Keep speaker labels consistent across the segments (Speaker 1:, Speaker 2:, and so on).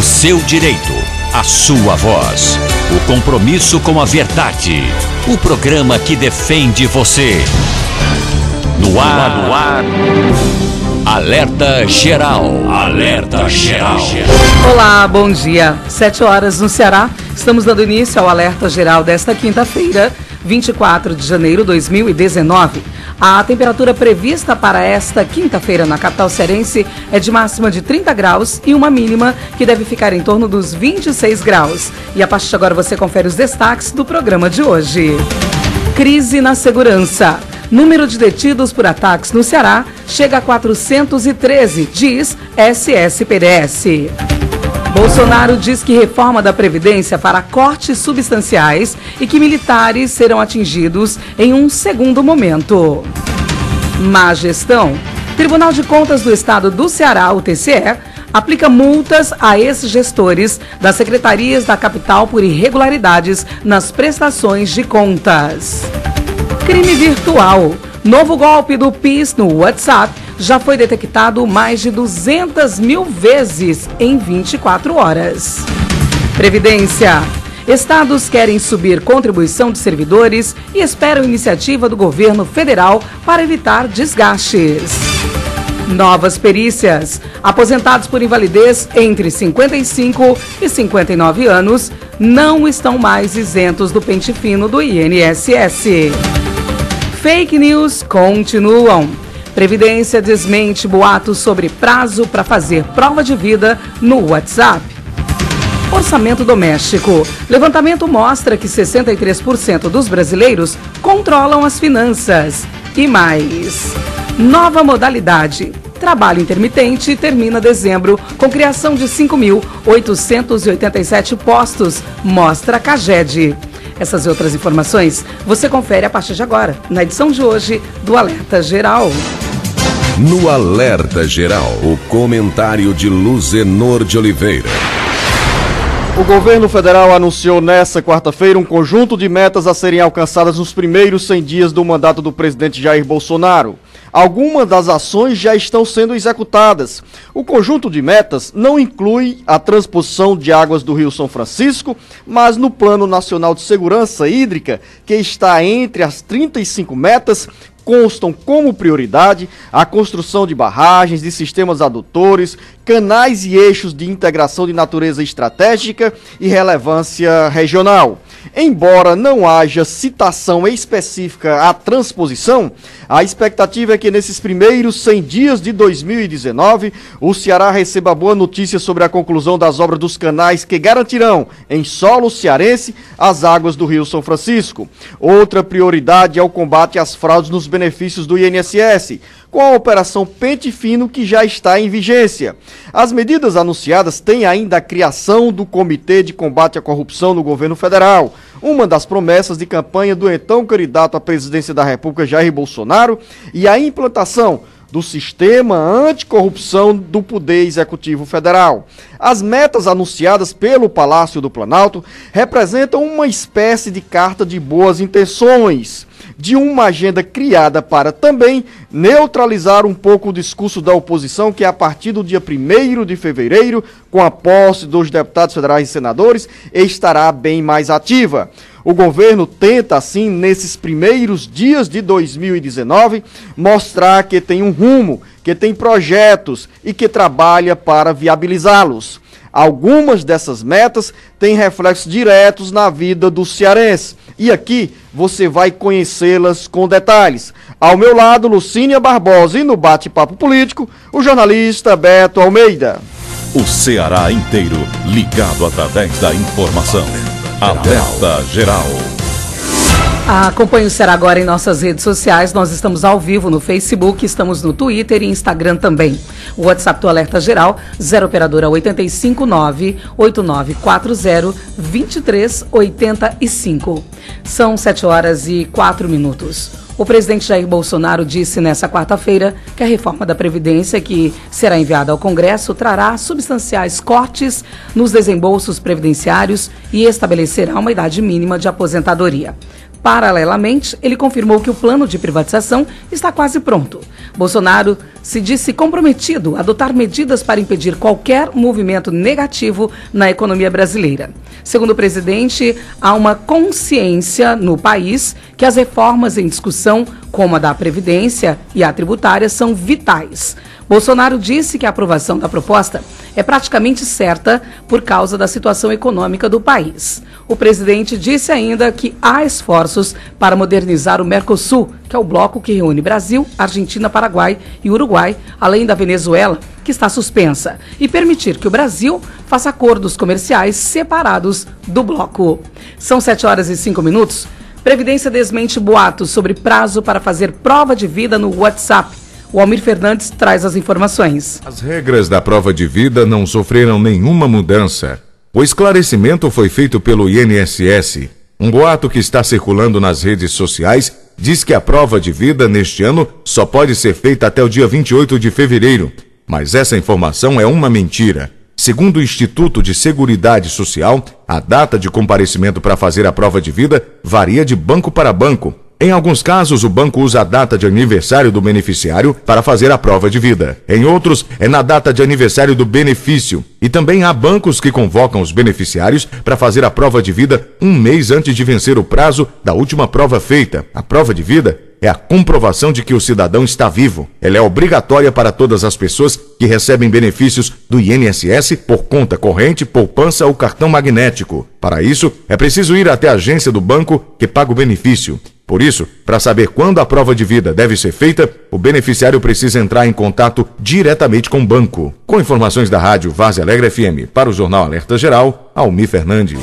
Speaker 1: O seu direito, a sua voz. O compromisso com a verdade. O programa que defende você. No ar. Alerta Geral. Alerta Geral.
Speaker 2: Olá, bom dia. 7 horas no Ceará. Estamos dando início ao Alerta Geral desta quinta-feira, 24 de janeiro de 2019. A temperatura prevista para esta quinta-feira na capital cearense é de máxima de 30 graus e uma mínima que deve ficar em torno dos 26 graus. E a partir de agora você confere os destaques do programa de hoje. Crise na segurança. Número de detidos por ataques no Ceará chega a 413, diz SSPDS. Bolsonaro diz que reforma da Previdência fará cortes substanciais e que militares serão atingidos em um segundo momento. Má gestão. Tribunal de Contas do Estado do Ceará, o TCE, aplica multas a ex-gestores das secretarias da capital por irregularidades nas prestações de contas. Crime virtual. Novo golpe do PIS no WhatsApp já foi detectado mais de 200 mil vezes em 24 horas. Previdência. Estados querem subir contribuição de servidores e esperam iniciativa do governo federal para evitar desgastes. Novas perícias. Aposentados por invalidez entre 55 e 59 anos não estão mais isentos do pente fino do INSS. Fake news continuam. Previdência desmente boatos sobre prazo para fazer prova de vida no WhatsApp. Orçamento doméstico. Levantamento mostra que 63% dos brasileiros controlam as finanças. E mais. Nova modalidade. Trabalho intermitente termina dezembro com criação de 5.887 postos, mostra a CAGED. Essas e outras informações você confere a partir de agora, na edição de hoje do Alerta Geral.
Speaker 3: No Alerta Geral, o comentário de Luzenor de Oliveira.
Speaker 4: O governo federal anunciou nesta quarta-feira um conjunto de metas a serem alcançadas nos primeiros 100 dias do mandato do presidente Jair Bolsonaro. Algumas das ações já estão sendo executadas. O conjunto de metas não inclui a transposição de águas do Rio São Francisco, mas no Plano Nacional de Segurança Hídrica, que está entre as 35 metas, constam como prioridade a construção de barragens, de sistemas adutores, canais e eixos de integração de natureza estratégica e relevância regional. Embora não haja citação específica à transposição, a expectativa é que nesses primeiros 100 dias de 2019, o Ceará receba a boa notícia sobre a conclusão das obras dos canais que garantirão, em solo cearense, as águas do Rio São Francisco. Outra prioridade é o combate às fraudes nos benefícios do INSS, com a Operação Pente Fino, que já está em vigência. As medidas anunciadas têm ainda a criação do Comitê de Combate à Corrupção no governo federal, uma das promessas de campanha do então candidato à presidência da República, Jair Bolsonaro, e a implantação do sistema anticorrupção do Poder Executivo Federal. As metas anunciadas pelo Palácio do Planalto representam uma espécie de carta de boas intenções, de uma agenda criada para também neutralizar um pouco o discurso da oposição, que a partir do dia 1º de fevereiro, com a posse dos deputados federais e senadores, estará bem mais ativa. O governo tenta, assim, nesses primeiros dias de 2019, mostrar que tem um rumo, que tem projetos e que trabalha para viabilizá-los. Algumas dessas metas têm reflexos diretos na vida do cearense. E aqui você vai conhecê-las com detalhes. Ao meu lado, Lucínia Barbosa, e no bate-papo político, o jornalista Beto Almeida.
Speaker 3: O Ceará inteiro ligado através da informação. Alerta Geral.
Speaker 2: Acompanhe o Ceará agora em nossas redes sociais. Nós estamos ao vivo no Facebook, estamos no Twitter e Instagram também. O WhatsApp do Alerta Geral, 0 operadora 859-8940-2385. São 7 horas e 4 minutos. O presidente Jair Bolsonaro disse nesta quarta-feira que a reforma da Previdência, que será enviada ao Congresso, trará substanciais cortes nos desembolsos previdenciários e estabelecerá uma idade mínima de aposentadoria. Paralelamente, ele confirmou que o plano de privatização está quase pronto. Bolsonaro se disse comprometido a adotar medidas para impedir qualquer movimento negativo na economia brasileira. Segundo o presidente, há uma consciência no país que as reformas em discussão, como a da Previdência e a tributária, são vitais. Bolsonaro disse que a aprovação da proposta é praticamente certa por causa da situação econômica do país. O presidente disse ainda que há esforços para modernizar o Mercosul, que é o bloco que reúne Brasil, Argentina, Paraguai e Uruguai, além da Venezuela, que está suspensa, e permitir que o Brasil faça acordos comerciais separados do bloco. São 7h05. Previdência desmente boatos sobre prazo para fazer prova de vida no WhatsApp. O Almir Fernandes traz as informações.
Speaker 5: As regras da prova de vida não sofreram nenhuma mudança. O esclarecimento foi feito pelo INSS. Um boato que está circulando nas redes sociais diz que a prova de vida neste ano só pode ser feita até o dia 28 de fevereiro. Mas essa informação é uma mentira. Segundo o Instituto de Seguridade Social, a data de comparecimento para fazer a prova de vida varia de banco para banco. Em alguns casos, o banco usa a data de aniversário do beneficiário para fazer a prova de vida. Em outros, é na data de aniversário do benefício. E também há bancos que convocam os beneficiários para fazer a prova de vida um mês antes de vencer o prazo da última prova feita. A prova de vida é a comprovação de que o cidadão está vivo. Ela é obrigatória para todas as pessoas que recebem benefícios do INSS por conta corrente, poupança ou cartão magnético. Para isso, é preciso ir até a agência do banco que paga o benefício. Por isso, para saber quando a prova de vida deve ser feita, o beneficiário precisa entrar em contato diretamente com o banco. Com informações da rádio Várzea Alegre FM para o Jornal Alerta Geral, Almir Fernandes.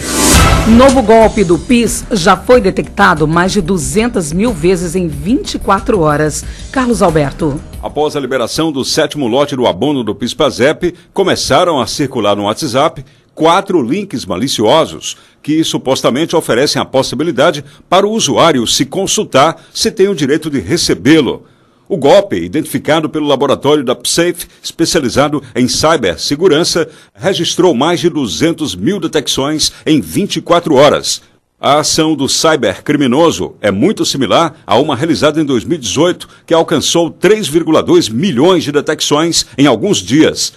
Speaker 2: Novo golpe do PIS já foi detectado mais de 200 mil vezes em 24 horas. Carlos Alberto.
Speaker 6: Após a liberação do 7º lote do abono do PIS/PASEP, começaram a circular no WhatsApp 4 links maliciosos que supostamente oferecem a possibilidade para o usuário se consultar se tem o direito de recebê-lo. O golpe, identificado pelo laboratório da PSAFE, especializado em cibersegurança, registrou mais de 200 mil detecções em 24 horas. A ação do cybercriminoso é muito similar a uma realizada em 2018, que alcançou 3,2 milhões de detecções em alguns dias.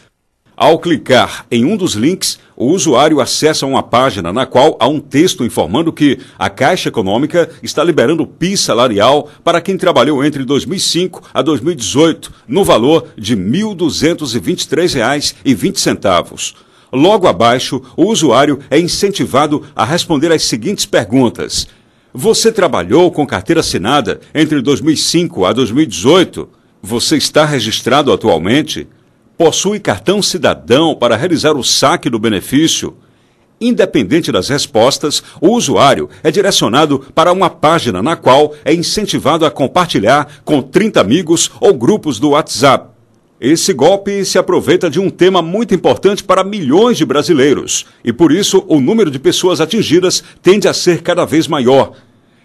Speaker 6: Ao clicar em um dos links, o usuário acessa uma página na qual há um texto informando que a Caixa Econômica está liberando PIS salarial para quem trabalhou entre 2005 a 2018, no valor de R$ 1.223,20. Logo abaixo, o usuário é incentivado a responder as seguintes perguntas. Você trabalhou com carteira assinada entre 2005 a 2018? Você está registrado atualmente? Possui cartão cidadão para realizar o saque do benefício? Independente das respostas, o usuário é direcionado para uma página na qual é incentivado a compartilhar com 30 amigos ou grupos do WhatsApp. Esse golpe se aproveita de um tema muito importante para milhões de brasileiros e, por isso, o número de pessoas atingidas tende a ser cada vez maior.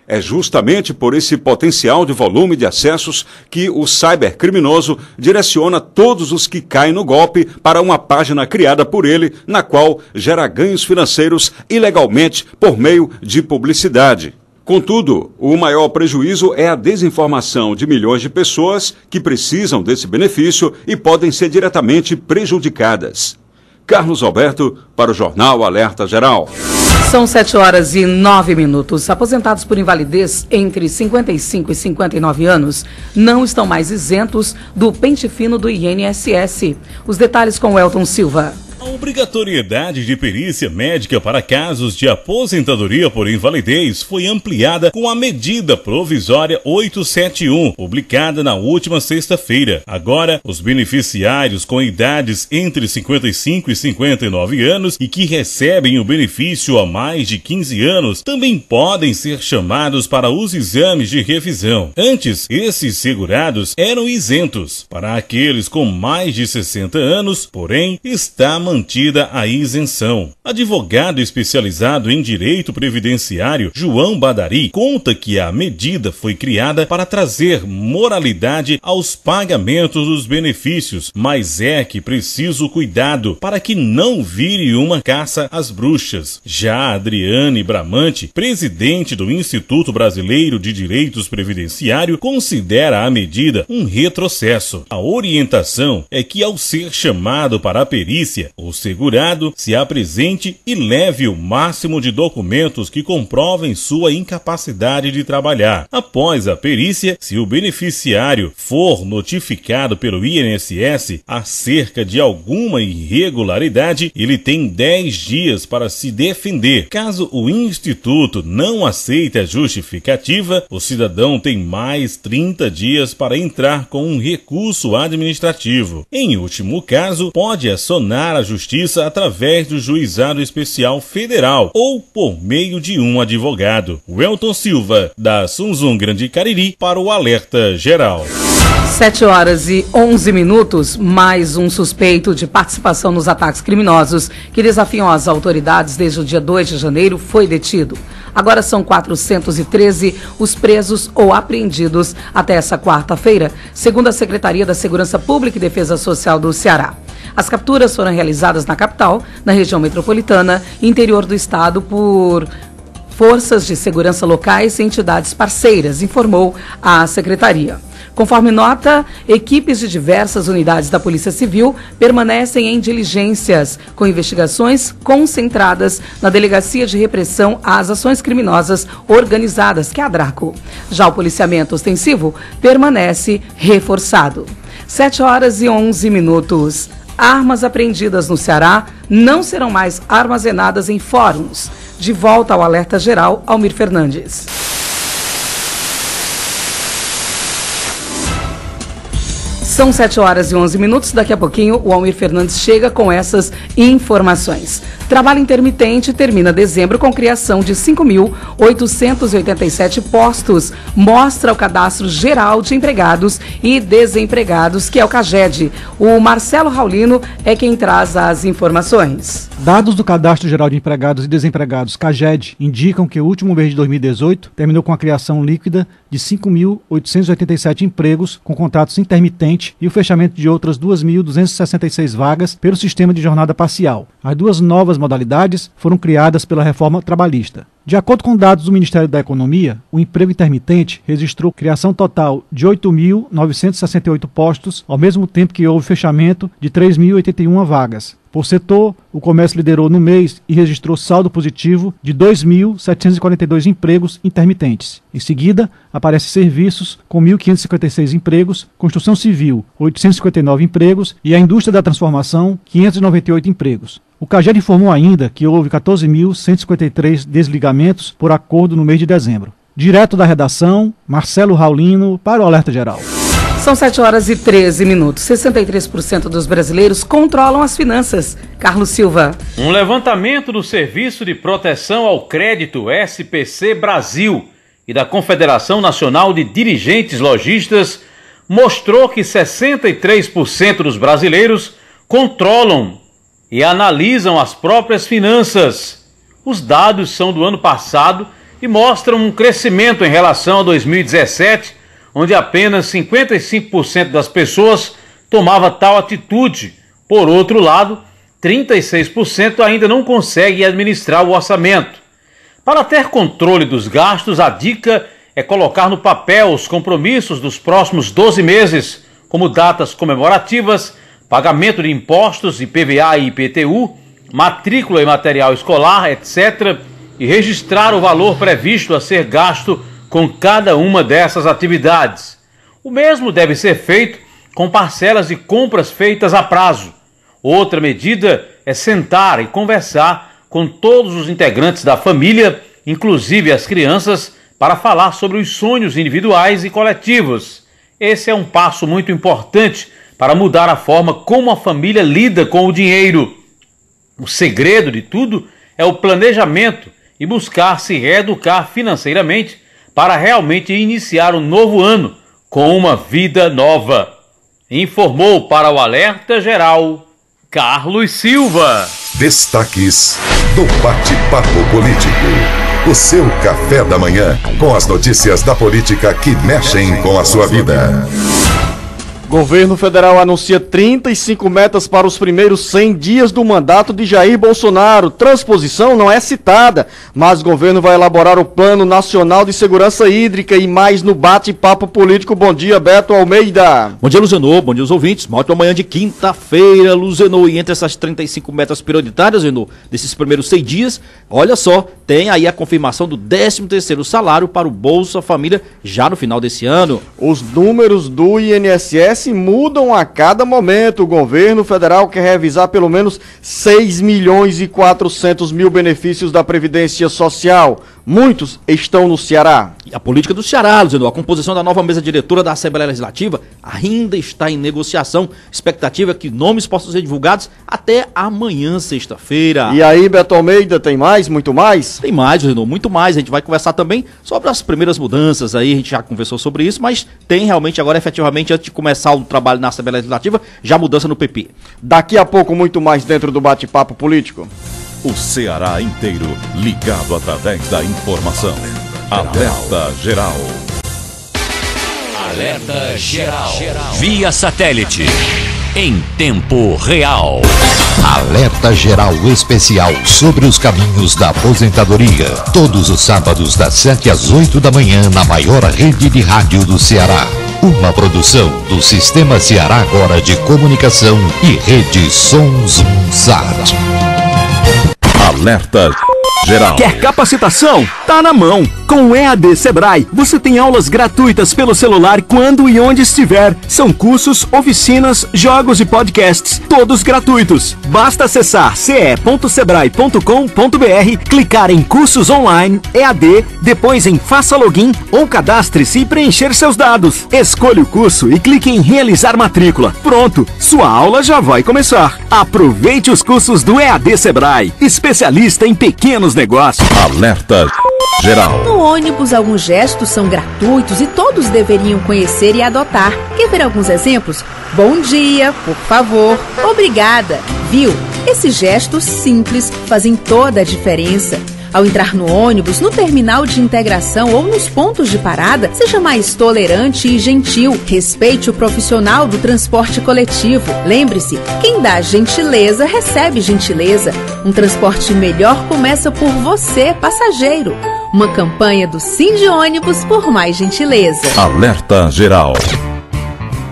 Speaker 6: É justamente por esse potencial de volume de acessos que o cybercriminoso direciona todos os que caem no golpe para uma página criada por ele, na qual gera ganhos financeiros ilegalmente por meio de publicidade. Contudo, o maior prejuízo é a desinformação de milhões de pessoas que precisam desse benefício e podem ser diretamente prejudicadas. Carlos Alberto, para o Jornal Alerta Geral.
Speaker 2: São 7h09. Aposentados por invalidez entre 55 e 59 anos não estão mais isentos do pente fino do INSS. Os detalhes com Elton Silva.
Speaker 7: A obrigatoriedade de perícia médica para casos de aposentadoria por invalidez foi ampliada com a medida provisória 871, publicada na última sexta-feira. Agora, os beneficiários com idades entre 55 e 59 anos e que recebem o benefício há mais de 15 anos também podem ser chamados para os exames de revisão. Antes, esses segurados eram isentos. Para aqueles com mais de 60 anos, porém, está mantida mantida a isenção. Advogado especializado em direito previdenciário, João Badari, conta que a medida foi criada para trazer moralidade aos pagamentos dos benefícios, mas é que preciso cuidado para que não vire uma caça às bruxas. Já Adriane Bramante, presidente do Instituto Brasileiro de Direitos Previdenciário, considera a medida um retrocesso. A orientação é que, ao ser chamado para a perícia, o segurado se apresente e leve o máximo de documentos que comprovem sua incapacidade de trabalhar. Após a perícia, se o beneficiário for notificado pelo INSS acerca de alguma irregularidade, ele tem 10 dias para se defender. Caso o Instituto não aceite a justificativa, o cidadão tem mais 30 dias para entrar com um recurso administrativo. Em último caso, pode acionar a Justiça através do Juizado Especial Federal ou por meio de um advogado. Welton Silva, da Sunzum Grande Cariri, para o Alerta Geral.
Speaker 2: 7h11, mais um suspeito de participação nos ataques criminosos que desafiam as autoridades desde o dia 2 de janeiro foi detido. Agora são 413 os presos ou apreendidos até essa quarta-feira, segundo a Secretaria da Segurança Pública e Defesa Social do Ceará. As capturas foram realizadas na capital, na região metropolitana e interior do estado por forças de segurança locais e entidades parceiras, informou a Secretaria. Conforme nota, equipes de diversas unidades da Polícia Civil permanecem em diligências, com investigações concentradas na Delegacia de Repressão às Ações Criminosas Organizadas, que é a DRACO. Já o policiamento ostensivo permanece reforçado. 7h11. Armas apreendidas no Ceará não serão mais armazenadas em fóruns. De volta ao Alerta Geral, Almir Fernandes. São 7h11. Daqui a pouquinho, o Almir Fernandes chega com essas informações. Trabalho intermitente termina dezembro com criação de 5.887 postos. Mostra o Cadastro Geral de Empregados e Desempregados, que é o CAGED. O Marcelo Raulino é quem traz as informações.
Speaker 8: Dados do Cadastro Geral de Empregados e Desempregados, CAGED, indicam que o último mês de 2018 terminou com a criação líquida de 5.887 empregos com contratos intermitentes e o fechamento de outras 2.266 vagas pelo sistema de jornada parcial. As duas novas modalidades foram criadas pela reforma trabalhista. De acordo com dados do Ministério da Economia, o emprego intermitente registrou criação total de 8.968 postos, ao mesmo tempo que houve fechamento de 3.081 vagas. Por setor, o comércio liderou no mês e registrou saldo positivo de 2.742 empregos intermitentes. Em seguida, aparecem serviços com 1.556 empregos, construção civil, 859 empregos e a indústria da transformação, 598 empregos. O CAGED informou ainda que houve 14.153 desligamentos por acordo no mês de dezembro. Direto da redação, Marcelo Raulino para o Alerta Geral.
Speaker 2: São 7h13. 63% dos brasileiros controlam as finanças. Carlos Silva.
Speaker 9: Um levantamento do Serviço de Proteção ao Crédito SPC Brasil e da Confederação Nacional de Dirigentes Lojistas mostrou que 63% dos brasileiros controlam e analisam as próprias finanças. Os dados são do ano passado e mostram um crescimento em relação a 2017, onde apenas 55% das pessoas tomava tal atitude. Por outro lado, 36% ainda não conseguem administrar o orçamento. Para ter controle dos gastos, a dica é colocar no papel os compromissos dos próximos 12 meses, como datas comemorativas, pagamento de impostos, IPVA e IPTU, matrícula e material escolar, etc., e registrar o valor previsto a ser gasto com cada uma dessas atividades. O mesmo deve ser feito com parcelas de compras feitas a prazo. Outra medida é sentar e conversar com todos os integrantes da família, inclusive as crianças, para falar sobre os sonhos individuais e coletivos. Esse é um passo muito importante para mudar a forma como a família lida com o dinheiro. O segredo de tudo é o planejamento e buscar se reeducar financeiramente para realmente iniciar um novo ano com uma vida nova. Informou para o Alerta Geral Carlos Silva.
Speaker 10: Destaques do Bate-Papo Político. O seu café da manhã com as notícias da política que mexem com a sua vida.
Speaker 4: Governo federal anuncia 35 metas para os primeiros 100 dias do mandato de Jair Bolsonaro. Transposição não é citada, mas o governo vai elaborar o Plano Nacional de Segurança Hídrica e mais no Bate-Papo Político. Bom dia, Beto Almeida.
Speaker 11: Bom dia, Luzenor. Bom dia aos ouvintes. Uma ótima manhã de quinta-feira, Luzenor. E entre essas 35 metas prioritárias, Luzenor, desses primeiros 100 dias, olha só, tem aí a confirmação do 13º salário para o Bolsa Família já no final desse ano.
Speaker 4: Os números do INSS mudam a cada momento. O governo federal quer revisar pelo menos 6 milhões e 400 mil benefícios da Previdência Social. Muitos estão no Ceará.
Speaker 11: E a política do Ceará, Luzenor, a composição da nova mesa diretora da Assembleia Legislativa ainda está em negociação. Expectativa é que nomes possam ser divulgados até amanhã, sexta-feira.
Speaker 4: E aí, Beto Almeida, tem mais? Muito mais?
Speaker 11: Tem mais, Luzenor, muito mais. A gente vai conversar também sobre as primeiras mudanças aí, a gente já conversou sobre isso, mas tem realmente agora, efetivamente, antes de começar o trabalho na Assembleia Legislativa, já mudança no PP.
Speaker 4: Daqui a pouco, muito mais dentro do Bate-Papo Político.
Speaker 3: O Ceará inteiro ligado através da informação. Alerta Geral.
Speaker 1: Alerta Geral. Via satélite. Em tempo real.
Speaker 12: Alerta Geral Especial sobre os caminhos da aposentadoria. Todos os sábados das 7 às 8 da manhã na maior rede de rádio do Ceará. Uma produção do Sistema Ceará Agora de Comunicação e Rede Sons Sat.
Speaker 3: Alerta Geral.
Speaker 13: Quer capacitação? Tá na mão. Com o EAD Sebrae, você tem aulas gratuitas pelo celular quando e onde estiver. São cursos, oficinas, jogos e podcasts, todos gratuitos. Basta acessar ce.sebrae.com.br, clicar em cursos online, EAD, depois em faça login ou cadastre-se e preencher seus dados. Escolha o curso e clique em realizar matrícula. Pronto, sua aula já vai começar. Aproveite os cursos do EAD Sebrae, especialista em pequenos negócios.
Speaker 3: Alerta Geral.
Speaker 14: No ônibus, alguns gestos são gratuitos e todos deveriam conhecer e adotar. Quer ver alguns exemplos? Bom dia, por favor, obrigada. Viu? Esses gestos simples fazem toda a diferença. Ao entrar no ônibus, no terminal de integração ou nos pontos de parada, seja mais tolerante e gentil. Respeite o profissional do transporte coletivo. Lembre-se, quem dá gentileza, recebe gentileza. Um transporte melhor começa por você, passageiro. Uma campanha do Sindônibus por mais gentileza.
Speaker 3: Alerta Geral.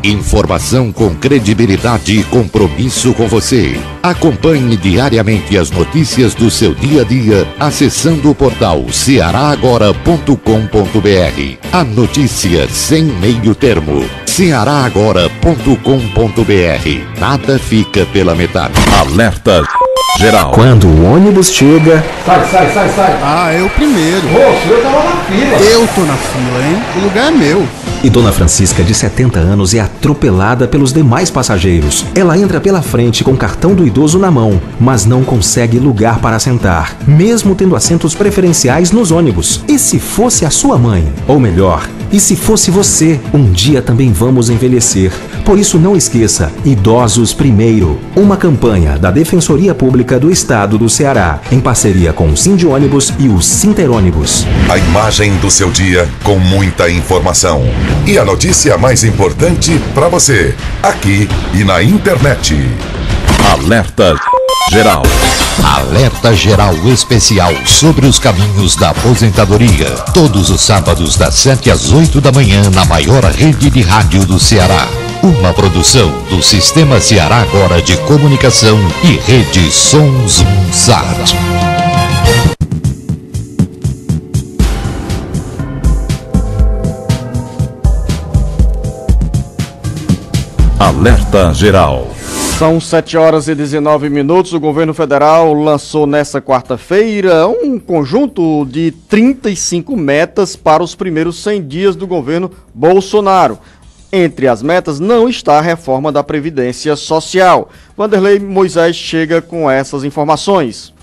Speaker 12: Informação com credibilidade e compromisso com você. Acompanhe diariamente as notícias do seu dia a dia acessando o portal cearagora.com.br. A notícia sem meio termo. cearagora.com.br. Nada fica pela metade.
Speaker 3: Alerta Geral.
Speaker 13: Quando o ônibus chega...
Speaker 15: Sai. Ah, eu primeiro.
Speaker 16: Ô, eu tava na fila.
Speaker 15: Eu tô na fila, hein? O lugar é meu.
Speaker 13: E Dona Francisca, de 70 anos, é atropelada pelos demais passageiros. Ela entra pela frente com o cartão do idoso na mão, mas não consegue lugar para sentar, mesmo tendo assentos preferenciais nos ônibus. E se fosse a sua mãe? Ou melhor, e se fosse você? Um dia também vamos envelhecer. Por isso não esqueça, Idosos Primeiro. Uma campanha da Defensoria Pública do Estado do Ceará, em parceria com o Sindônibus e o Sinterônibus.
Speaker 10: A imagem do seu dia com muita informação. E a notícia mais importante para você, aqui e na internet.
Speaker 3: Alerta Geral.
Speaker 12: Alerta Geral Especial sobre os caminhos da aposentadoria. Todos os sábados das 7 às 8 da manhã na maior rede de rádio do Ceará. Uma produção do Sistema Ceará Agora de Comunicação e Rede Sons Sat.
Speaker 3: Alerta Geral.
Speaker 4: São 7 horas e 19 minutos. O governo federal lançou nesta quarta-feira um conjunto de 35 metas para os primeiros 100 dias do governo Bolsonaro. Entre as metas não está a reforma da Previdência Social. Vanderlei Moisés chega com essas informações.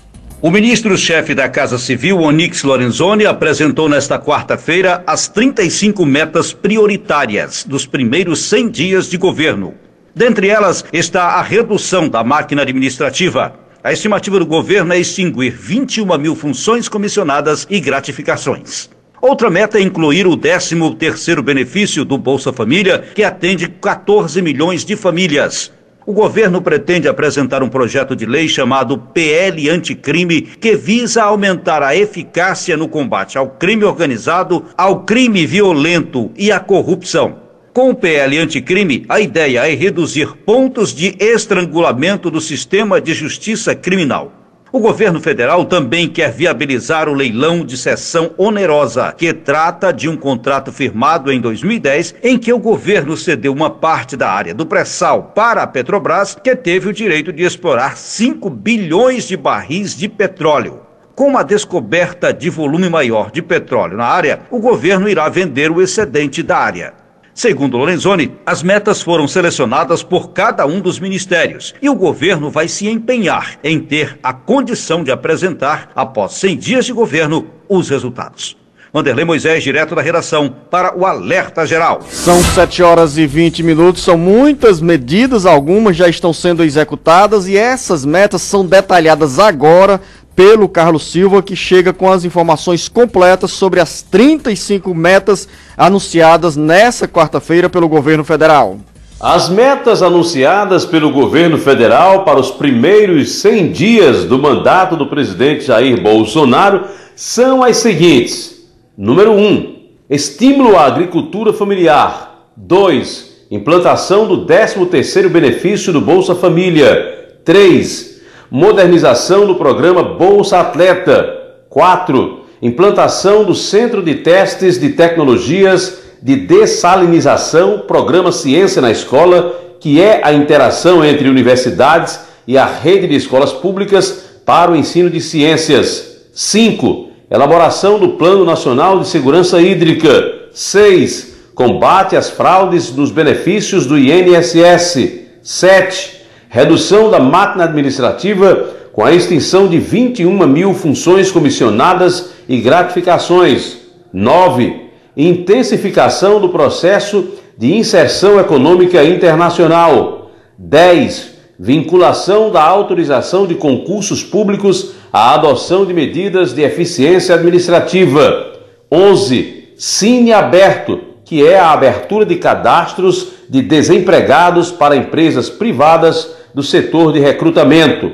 Speaker 17: O ministro-chefe da Casa Civil, Onyx Lorenzoni, apresentou nesta quarta-feira as 35 metas prioritárias dos primeiros 100 dias de governo. Dentre elas está a redução da máquina administrativa. A estimativa do governo é extinguir 21 mil funções comissionadas e gratificações. Outra meta é incluir o 13º benefício do Bolsa Família, que atende 14 milhões de famílias. O governo pretende apresentar um projeto de lei chamado PL Anticrime, que visa aumentar a eficácia no combate ao crime organizado, ao crime violento e à corrupção. Com o PL Anticrime, a ideia é reduzir pontos de estrangulamento do sistema de justiça criminal. O governo federal também quer viabilizar o leilão de cessão onerosa, que trata de um contrato firmado em 2010, em que o governo cedeu uma parte da área do pré-sal para a Petrobras, que teve o direito de explorar 5 bilhões de barris de petróleo. Com uma descoberta de volume maior de petróleo na área, o governo irá vender o excedente da área. Segundo Lorenzoni, as metas foram selecionadas por cada um dos ministérios e o governo vai se empenhar em ter a condição de apresentar, após 100 dias de governo, os resultados. Wanderlei Moisés, direto da redação, para o Alerta Geral.
Speaker 4: São 7 horas e 20 minutos, são muitas medidas, algumas já estão sendo executadas e essas metas são detalhadas agora pelo Carlos Silva, que chega com as informações completas sobre as 35 metas anunciadas nessa quarta-feira pelo governo federal.
Speaker 16: As metas anunciadas pelo governo federal para os primeiros 100 dias do mandato do presidente Jair Bolsonaro são as seguintes. Número 1, estímulo à agricultura familiar. 2, implantação do 13º benefício do Bolsa Família. 3, modernização do programa Bolsa Atleta. 4, implantação do Centro de Testes de Tecnologias de Dessalinização, programa Ciência na Escola, que é a interação entre universidades e a rede de escolas públicas para o ensino de ciências. 5, elaboração do Plano Nacional de Segurança Hídrica. 6, combate às fraudes nos benefícios do INSS. 7, redução da máquina administrativa com a extinção de 21 mil funções comissionadas e gratificações. 9, intensificação do processo de inserção econômica internacional. 10, vinculação da autorização de concursos públicos à adoção de medidas de eficiência administrativa. 11, Cine Aberto, que é a abertura de cadastros de desempregados para empresas privadas do setor de recrutamento.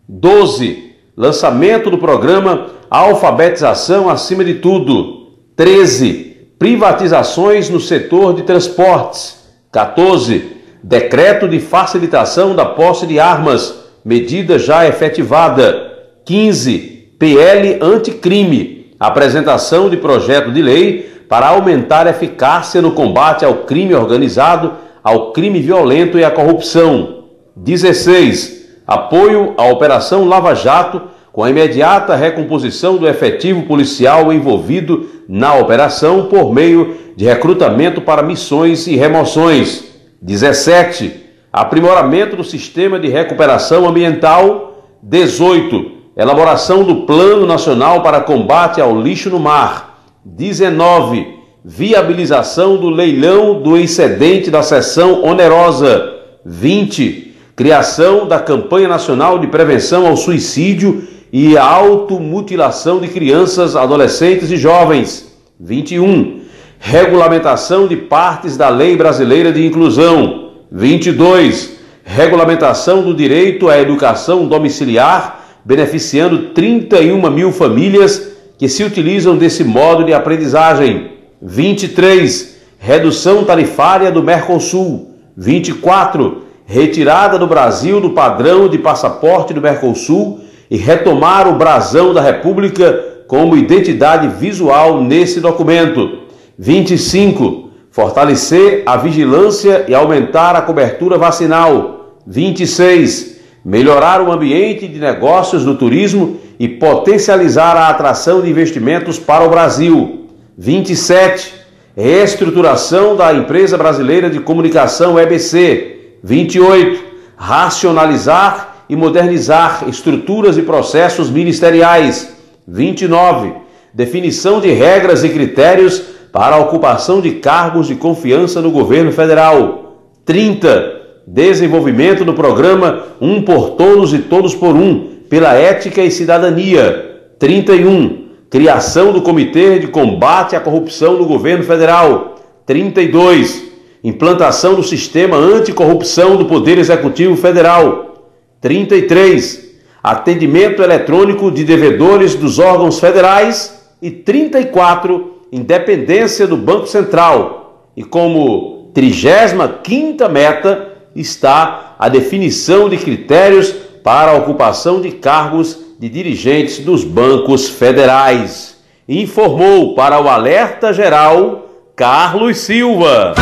Speaker 16: 12, lançamento do programa Alfabetização Acima de Tudo. 13, privatizações no setor de transportes. 14, decreto de facilitação da posse de armas, medida já efetivada. 15, PL Anticrime, apresentação de projeto de lei para aumentar a eficácia no combate ao crime organizado, ao crime violento e à corrupção. 16, apoio à Operação Lava Jato, com a imediata recomposição do efetivo policial envolvido na operação por meio de recrutamento para missões e remoções. 17, aprimoramento do sistema de recuperação ambiental. 18, elaboração do Plano Nacional para Combate ao Lixo no Mar. 19, viabilização do leilão do excedente da cessão onerosa. 20, criação da Campanha Nacional de Prevenção ao Suicídio e à Automutilação de Crianças, Adolescentes e Jovens. 21, regulamentação de partes da Lei Brasileira de Inclusão. 22, regulamentação do direito à educação domiciliar, beneficiando 31 mil famílias que se utilizam desse modo de aprendizagem. 23, redução tarifária do Mercosul. 24, retirada do Brasil do padrão de passaporte do Mercosul e retomar o brasão da República como identidade visual nesse documento. 25, fortalecer a vigilância e aumentar a cobertura vacinal. 26, melhorar o ambiente de negócios do turismo e potencializar a atração de investimentos para o Brasil. 27, reestruturação da Empresa Brasileira de Comunicação EBC. 28, racionalizar e modernizar estruturas e processos ministeriais. 29, definição de regras e critérios para a ocupação de cargos de confiança no governo federal. 30, desenvolvimento do programa Um por Todos e Todos por Um, pela ética e cidadania. 31. Criação do Comitê de Combate à Corrupção do Governo Federal. 32. Implantação do Sistema Anticorrupção do Poder Executivo Federal. 33. Atendimento eletrônico de devedores dos órgãos federais. E 34. Independência do Banco Central. E como 35ª meta está a definição de critérios para a ocupação de cargos de dirigentes dos bancos federais. Informou para o Alerta Geral Carlos Silva.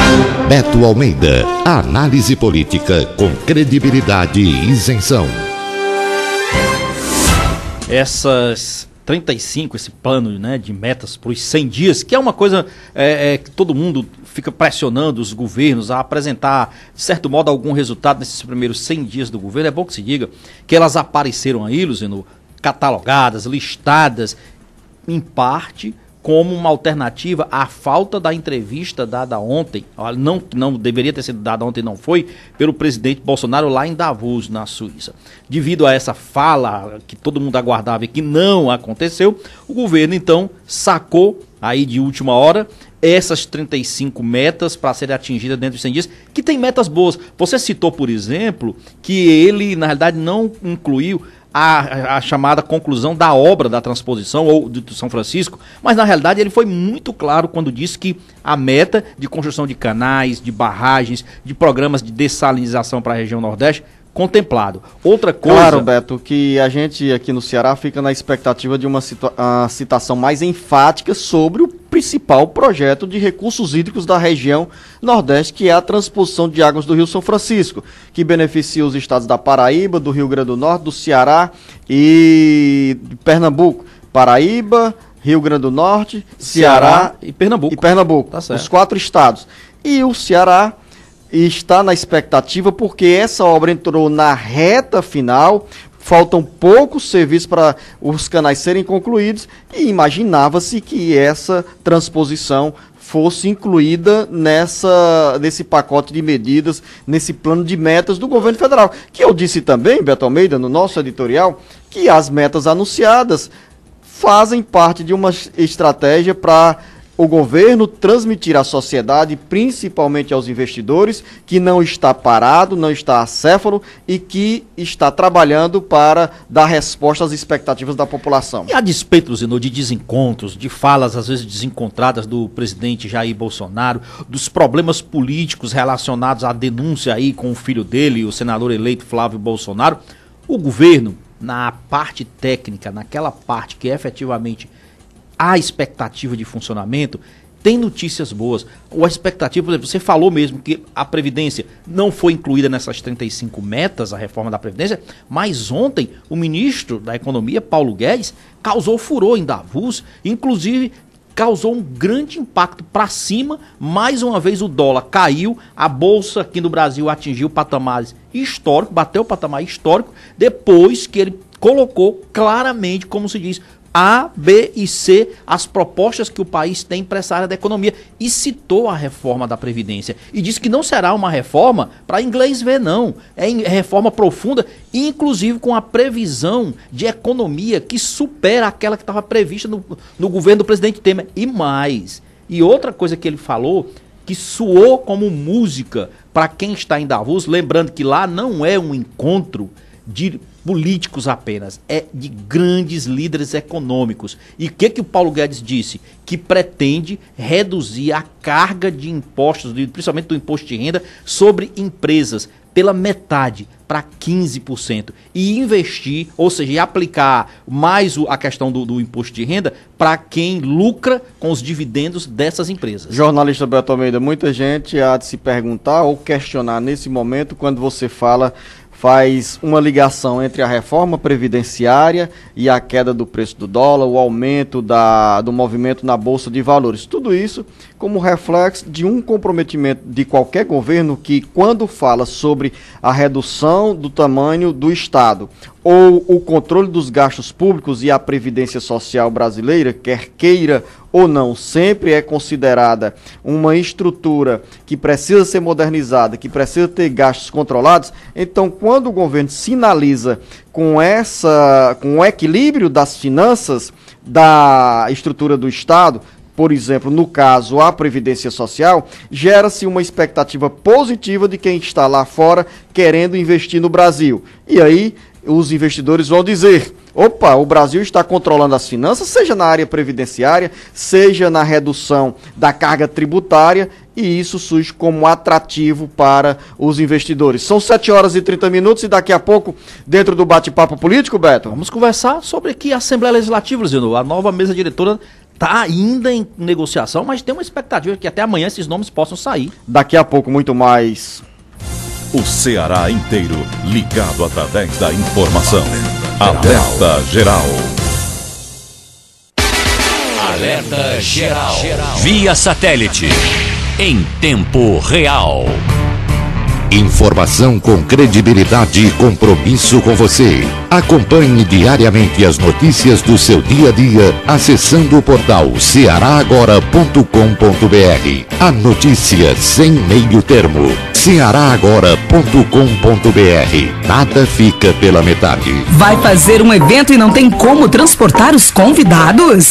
Speaker 12: Beto Almeida, análise política com credibilidade e isenção.
Speaker 11: Essas 35, esse plano, né, de metas para os 100 dias, que é uma coisa que todo mundo fica pressionando os governos a apresentar, de certo modo, algum resultado nesses primeiros 100 dias do governo. É bom que se diga que elas apareceram aí, Luciano, catalogadas, listadas, em parte como uma alternativa à falta da entrevista dada ontem, não deveria ter sido dada ontem, não foi, pelo presidente Bolsonaro lá em Davos, na Suíça. Devido a essa fala que todo mundo aguardava e que não aconteceu, o governo então sacou aí de última hora essas 35 metas para serem atingidas dentro de 100 dias, que tem metas boas. Você citou, por exemplo, que ele, na realidade, não incluiu a chamada conclusão da obra da transposição ou do São Francisco, mas na realidade ele foi muito claro quando disse que a meta de construção de canais, de barragens, de programas de dessalinização para a região Nordeste, contemplado. Outra coisa...
Speaker 4: Claro, Beto, que a gente aqui no Ceará fica na expectativa de uma citação mais enfática sobre o principal projeto de recursos hídricos da região Nordeste, que é a transposição de águas do Rio São Francisco, que beneficia os estados da Paraíba, do Rio Grande do Norte, do Ceará e de Pernambuco. Paraíba, Rio Grande do Norte, Ceará
Speaker 11: e Pernambuco.
Speaker 4: Tá certo. Os 4 estados. E o Ceará está na expectativa porque essa obra entrou na reta final, faltam poucos serviços para os canais serem concluídos e imaginava-se que essa transposição fosse incluída nesse pacote de medidas, nesse plano de metas do governo federal. Que eu disse também, Beto Almeida, no nosso editorial, que as metas anunciadas fazem parte de uma estratégia para o governo transmitir à sociedade, principalmente aos investidores, que não está parado, não está acéfalo e que está trabalhando para dar resposta às expectativas da população.
Speaker 11: E a despeito, Zeno, de desencontros, de falas às vezes desencontradas do presidente Jair Bolsonaro, dos problemas políticos relacionados à denúncia aí com o filho dele, o senador eleito Flávio Bolsonaro, o governo, na parte técnica, naquela parte que efetivamente a expectativa de funcionamento, tem notícias boas. A expectativa, por exemplo, você falou mesmo que a Previdência não foi incluída nessas 35 metas, a reforma da Previdência, mas ontem o ministro da Economia, Paulo Guedes, causou furor em Davos, inclusive causou um grande impacto para cima. Mais uma vez o dólar caiu, a Bolsa aqui no Brasil atingiu patamares históricos, bateu o patamar histórico, depois que ele colocou claramente, como se diz, A, B e C, as propostas que o país tem para essa área da economia, e citou a reforma da Previdência e disse que não será uma reforma para inglês ver, não, é reforma profunda, inclusive com a previsão de economia que supera aquela que estava prevista no governo do presidente Temer, e mais. E outra coisa que ele falou, que soou como música para quem está em Davos, lembrando que lá não é um encontro de políticos apenas, é de grandes líderes econômicos. E o que o Paulo Guedes disse? Que pretende reduzir a carga de impostos, principalmente do imposto de renda, sobre empresas pela metade, para 15%. E investir, ou seja, aplicar mais a questão do imposto de renda para quem lucra com os dividendos dessas empresas.
Speaker 4: Jornalista Beto Almeida, muita gente há de se perguntar ou questionar nesse momento quando você faz uma ligação entre a reforma previdenciária e a queda do preço do dólar, o aumento do movimento na Bolsa de Valores. Tudo isso como reflexo de um comprometimento de qualquer governo que, quando fala sobre a redução do tamanho do Estado ou o controle dos gastos públicos e a Previdência Social brasileira, quer queira ou não, sempre é considerada uma estrutura que precisa ser modernizada, que precisa ter gastos controlados. Então, quando o governo sinaliza com o equilíbrio das finanças da estrutura do Estado, por exemplo, no caso, a Previdência Social, gera-se uma expectativa positiva de quem está lá fora querendo investir no Brasil. E aí, os investidores vão dizer: opa, o Brasil está controlando as finanças, seja na área previdenciária, seja na redução da carga tributária, e isso surge como atrativo para os investidores. São 7h30 e daqui a pouco, dentro do bate-papo político, Beto,
Speaker 11: vamos conversar sobre aqui a Assembleia Legislativa, Luciano. A nova mesa diretora está ainda em negociação, mas tem uma expectativa que até amanhã esses nomes possam sair.
Speaker 4: Daqui a pouco, muito mais.
Speaker 3: O Ceará inteiro ligado através da informação. Alerta Geral.
Speaker 1: Alerta Geral. Via satélite. Em tempo real.
Speaker 12: Informação com credibilidade e compromisso com você. Acompanhe diariamente as notícias do seu dia a dia acessando o portal cearagora.com.br. A notícia sem meio termo. cearagora.com.br. Nada fica pela metade.
Speaker 2: Vai fazer um evento e não tem como transportar os convidados?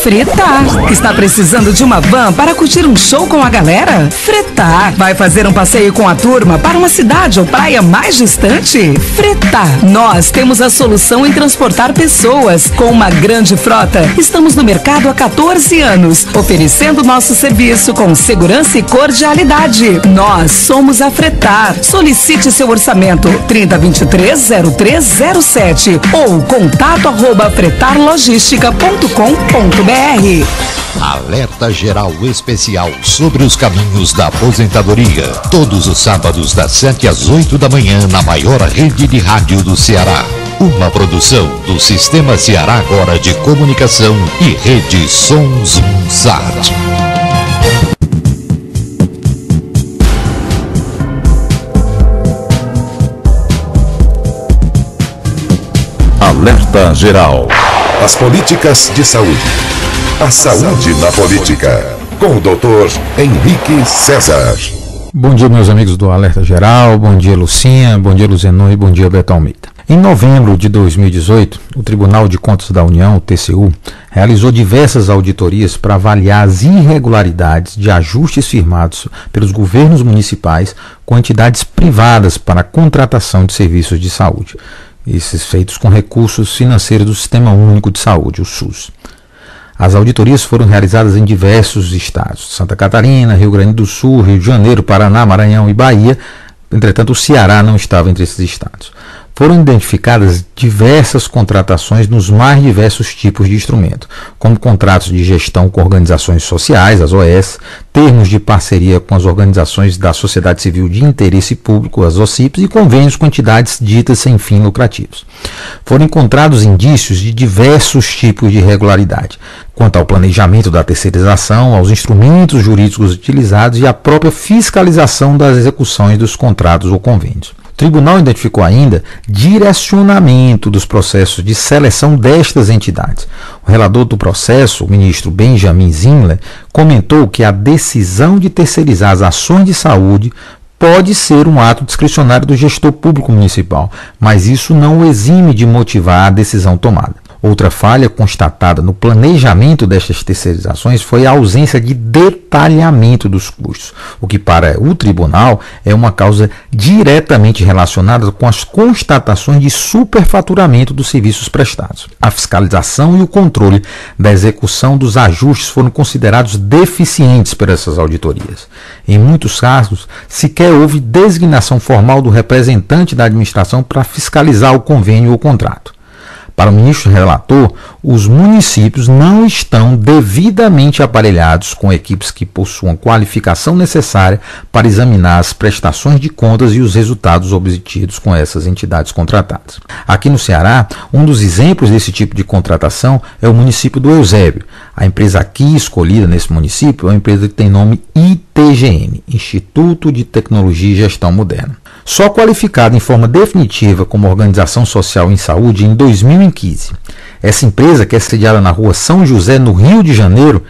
Speaker 2: Fretar. Está precisando de uma van para curtir um show com a galera? Fretar. Vai fazer um passeio com a turma para uma cidade ou praia mais distante? Fretar. Nós temos a solução em transportar pessoas. Com uma grande frota, estamos no mercado há 14 anos, oferecendo nosso serviço com segurança e cordialidade. Nós somos a Fretar. Solicite seu orçamento 3023-0307 ou contato@fretarlogistica.com.br.
Speaker 12: Alerta Geral Especial sobre os caminhos da aposentadoria. Todos os sábados das 7 às 8 da manhã na maior rede de rádio do Ceará. Uma produção do Sistema Ceará Agora de Comunicação e Rede Sons Sat.
Speaker 3: Alerta Geral.
Speaker 10: As políticas de saúde. A saúde na política. Com o Dr. Henrique César.
Speaker 18: Bom dia, meus amigos do Alerta Geral. Bom dia, Lucinha. Bom dia, Luzenon. E bom dia, Beto Almeida. Em novembro de 2018, o Tribunal de Contas da União, o TCU, realizou diversas auditorias para avaliar as irregularidades de ajustes firmados pelos governos municipais com entidades privadas para a contratação de serviços de saúde. Esses feitos com recursos financeiros do Sistema Único de Saúde, o SUS. As auditorias foram realizadas em diversos estados: Santa Catarina, Rio Grande do Sul, Rio de Janeiro, Paraná, Maranhão e Bahia. Entretanto, o Ceará não estava entre esses estados. Foram identificadas diversas contratações nos mais diversos tipos de instrumento, como contratos de gestão com organizações sociais, as OS, termos de parceria com as organizações da sociedade civil de interesse público, as OCIPs, e convênios com entidades ditas sem fins lucrativos. Foram encontrados indícios de diversos tipos de irregularidade, quanto ao planejamento da terceirização, aos instrumentos jurídicos utilizados e à própria fiscalização das execuções dos contratos ou convênios. O tribunal identificou ainda direcionamento dos processos de seleção destas entidades. O relator do processo, o ministro Benjamin Zimler, comentou que a decisão de terceirizar as ações de saúde pode ser um ato discricionário do gestor público municipal, mas isso não o exime de motivar a decisão tomada. Outra falha constatada no planejamento destas terceirizações foi a ausência de detalhamento dos custos, o que para o tribunal é uma causa diretamente relacionada com as constatações de superfaturamento dos serviços prestados. A fiscalização e o controle da execução dos ajustes foram considerados deficientes por essas auditorias. Em muitos casos, sequer houve designação formal do representante da administração para fiscalizar o convênio ou contrato. Para o ministro relator, os municípios não estão devidamente aparelhados com equipes que possuam qualificação necessária para examinar as prestações de contas e os resultados obtidos com essas entidades contratadas. Aqui no Ceará, um dos exemplos desse tipo de contratação é o município do Eusébio. A empresa aqui escolhida nesse município é uma empresa que tem nome ITGM, Instituto de Tecnologia e Gestão Moderna. Só qualificada em forma definitiva como organização social em saúde em 2015. Essa empresa, que é sediada na rua São José, no Rio de Janeiro,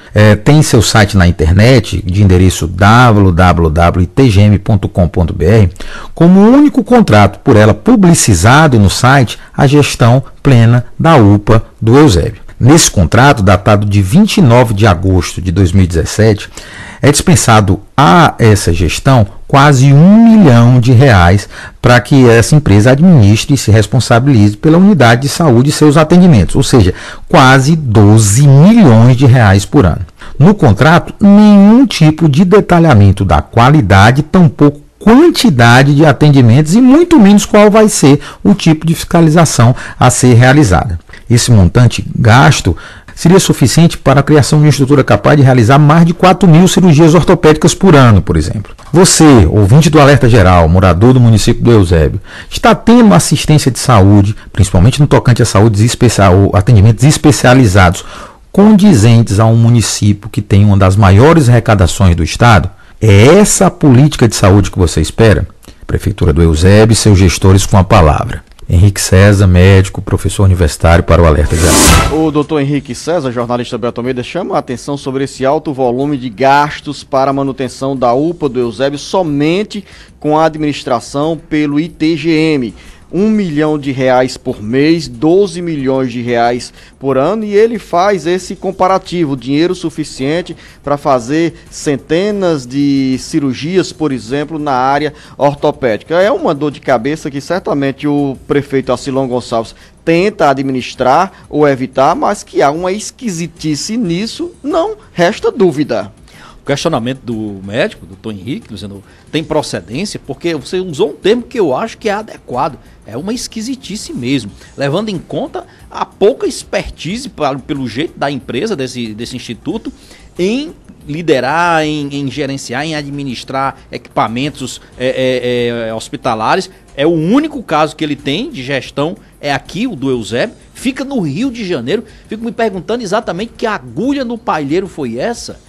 Speaker 18: tem seu site na internet de endereço www.itgm.com.br, como único contrato por ela publicizado no site a gestão plena da UPA do Eusébio. Nesse contrato, datado de 29 de agosto de 2017, é dispensado a essa gestão quase R$ 1 milhão para que essa empresa administre e se responsabilize pela unidade de saúde e seus atendimentos, ou seja, quase R$ 12 milhões por ano. No contrato, nenhum tipo de detalhamento da qualidade, tampouco quantidade de atendimentos e muito menos qual vai ser o tipo de fiscalização a ser realizada. Esse montante gasto seria suficiente para a criação de uma estrutura capaz de realizar mais de 4.000 cirurgias ortopédicas por ano, por exemplo. Você, ouvinte do Alerta Geral, morador do município do Eusébio, está tendo assistência de saúde, principalmente no tocante a saúde ou atendimentos especializados, condizentes a um município que tem uma das maiores arrecadações do estado? É essa a política de saúde que você espera? Prefeitura do Eusébio e seus gestores com a palavra. Henrique César, médico, professor universitário, para o Alerta Geral.
Speaker 4: O doutor Henrique César, jornalista Beto Almeida, chama a atenção sobre esse alto volume de gastos para a manutenção da UPA do Eusébio somente com a administração pelo ITGM. R$ 1 milhão por mês, 12 milhões de reais por ano, e ele faz esse comparativo, dinheiro suficiente para fazer centenas de cirurgias, por exemplo, na área ortopédica. É uma dor de cabeça que certamente o prefeito Acilon Gonçalves tenta administrar ou evitar, mas que há uma esquisitice nisso, não resta dúvida.
Speaker 11: O questionamento do médico, doutor Henrique, dizendo, tem procedência, porque você usou um termo que eu acho que é adequado. É uma esquisitice mesmo, levando em conta a pouca expertise, pelo jeito da empresa, desse instituto, em liderar, em gerenciar, em administrar equipamentos hospitalares. É o único caso que ele tem de gestão, é aqui, o do Eusébio, fica no Rio de Janeiro. Fico me perguntando exatamente que agulha no palheiro foi essa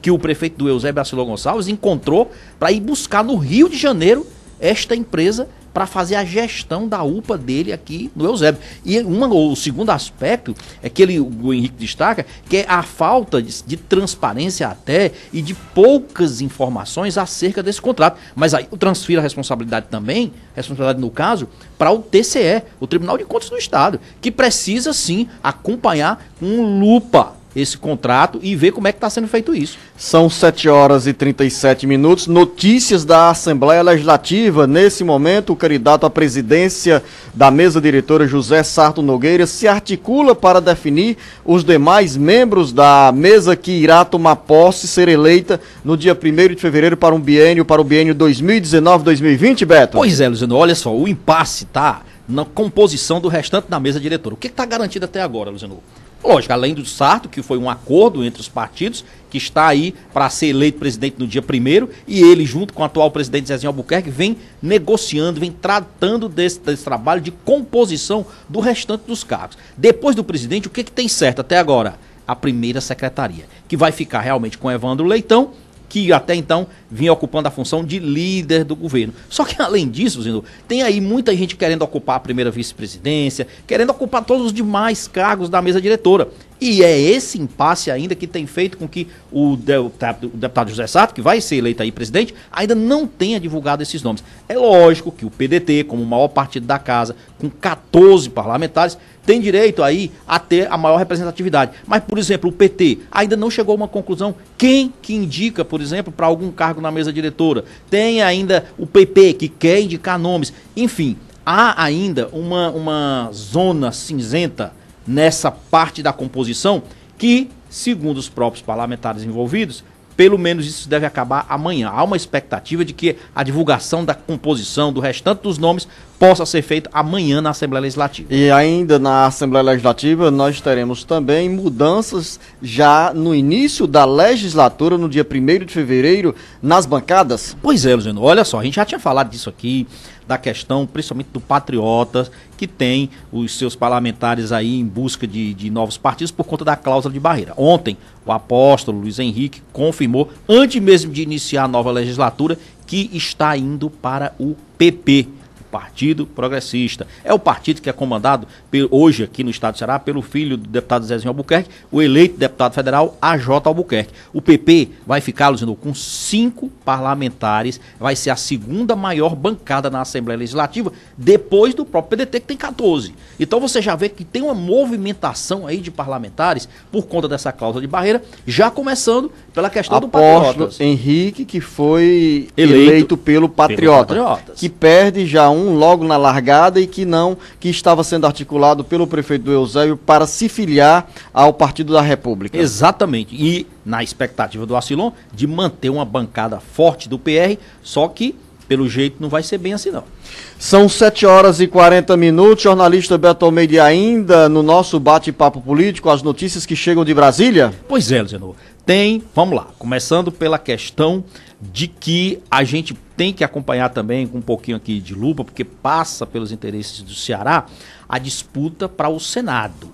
Speaker 11: que o prefeito do Eusébio, Acilon Gonçalves, encontrou para ir buscar no Rio de Janeiro esta empresa para fazer a gestão da UPA dele aqui no Eusébio. E o segundo aspecto é que o Henrique destaca, que é a falta de transparência até e de poucas informações acerca desse contrato. Mas aí eu transfiro a responsabilidade também, no caso, para o TCE, o Tribunal de Contas do Estado, que precisa sim acompanhar com lupa esse contrato e ver como é que está sendo feito isso.
Speaker 4: São 7h37. Notícias da Assembleia Legislativa. Nesse momento, o candidato à presidência da mesa diretora, José Sarto Nogueira, se articula para definir os demais membros da mesa que irá tomar posse, ser eleita no dia 1º de fevereiro para o biênio 2019-2020, Beto?
Speaker 11: Pois é, Luciano, olha só, o impasse está na composição do restante da mesa diretora. O que está garantido até agora, Luciano? Lógico, além do Sarto, que foi um acordo entre os partidos, que está aí para ser eleito presidente no dia 1º, e ele, junto com o atual presidente Zezinho Albuquerque, vem negociando, vem tratando desse trabalho de composição do restante dos cargos. Depois do presidente, o que tem certo até agora? A primeira secretaria, que vai ficar realmente com Evandro Leitão, que até então vinha ocupando a função de líder do governo. Só que além disso, Zino, tem aí muita gente querendo ocupar a primeira vice-presidência, querendo ocupar todos os demais cargos da mesa diretora. E é esse impasse ainda que tem feito com que o deputado José Sarto, que vai ser eleito aí presidente, ainda não tenha divulgado esses nomes. É lógico que o PDT, como o maior partido da casa, com 14 parlamentares, tem direito aí a ter a maior representatividade. Mas, por exemplo, o PT ainda não chegou a uma conclusão. Quem que indica, por exemplo, para algum cargo na mesa diretora? Tem ainda o PP, que quer indicar nomes. Enfim, há ainda uma zona cinzenta nessa parte da composição que, segundo os próprios parlamentares envolvidos, pelo menos isso deve acabar amanhã. Há uma expectativa de que a divulgação da composição, do restante dos nomes, possa ser feita amanhã na Assembleia Legislativa.
Speaker 4: E ainda na Assembleia Legislativa nós teremos também mudanças já no início da legislatura, no dia 1º de fevereiro, nas bancadas?
Speaker 11: Pois é, Luciano, olha só, a gente já tinha falado disso aqui, da questão principalmente do Patriotas, que tem os seus parlamentares aí em busca de novos partidos por conta da cláusula de barreira. Ontem, o apóstolo Luiz Henrique confirmou, antes mesmo de iniciar a nova legislatura, que está indo para o PP, Partido Progressista. É o partido que é comandado hoje aqui no estado do Ceará pelo filho do deputado Zezinho Albuquerque, o eleito deputado federal AJ Albuquerque. O PP vai ficar, Luciano, com 5 parlamentares, vai ser a segunda maior bancada na Assembleia Legislativa, depois do próprio PDT, que tem 14. Então você já vê que tem uma movimentação aí de parlamentares por conta dessa cláusula de barreira, já começando pela questão do Patriotas.
Speaker 4: Henrique, que foi eleito pelo Patriotas, que perde já logo na largada e que estava sendo articulado pelo prefeito Eusébio para se filiar ao Partido da República.
Speaker 11: Exatamente, e na expectativa do Acilon de manter uma bancada forte do PR, só que pelo jeito não vai ser bem assim não.
Speaker 4: São 7h40, jornalista Beto Almeida ainda no nosso bate-papo político, as notícias que chegam de Brasília?
Speaker 11: Pois é, Luciano, vamos lá, começando pela questão de que a gente tem que acompanhar também com um pouquinho aqui de lupa, porque passa pelos interesses do Ceará a disputa para o Senado.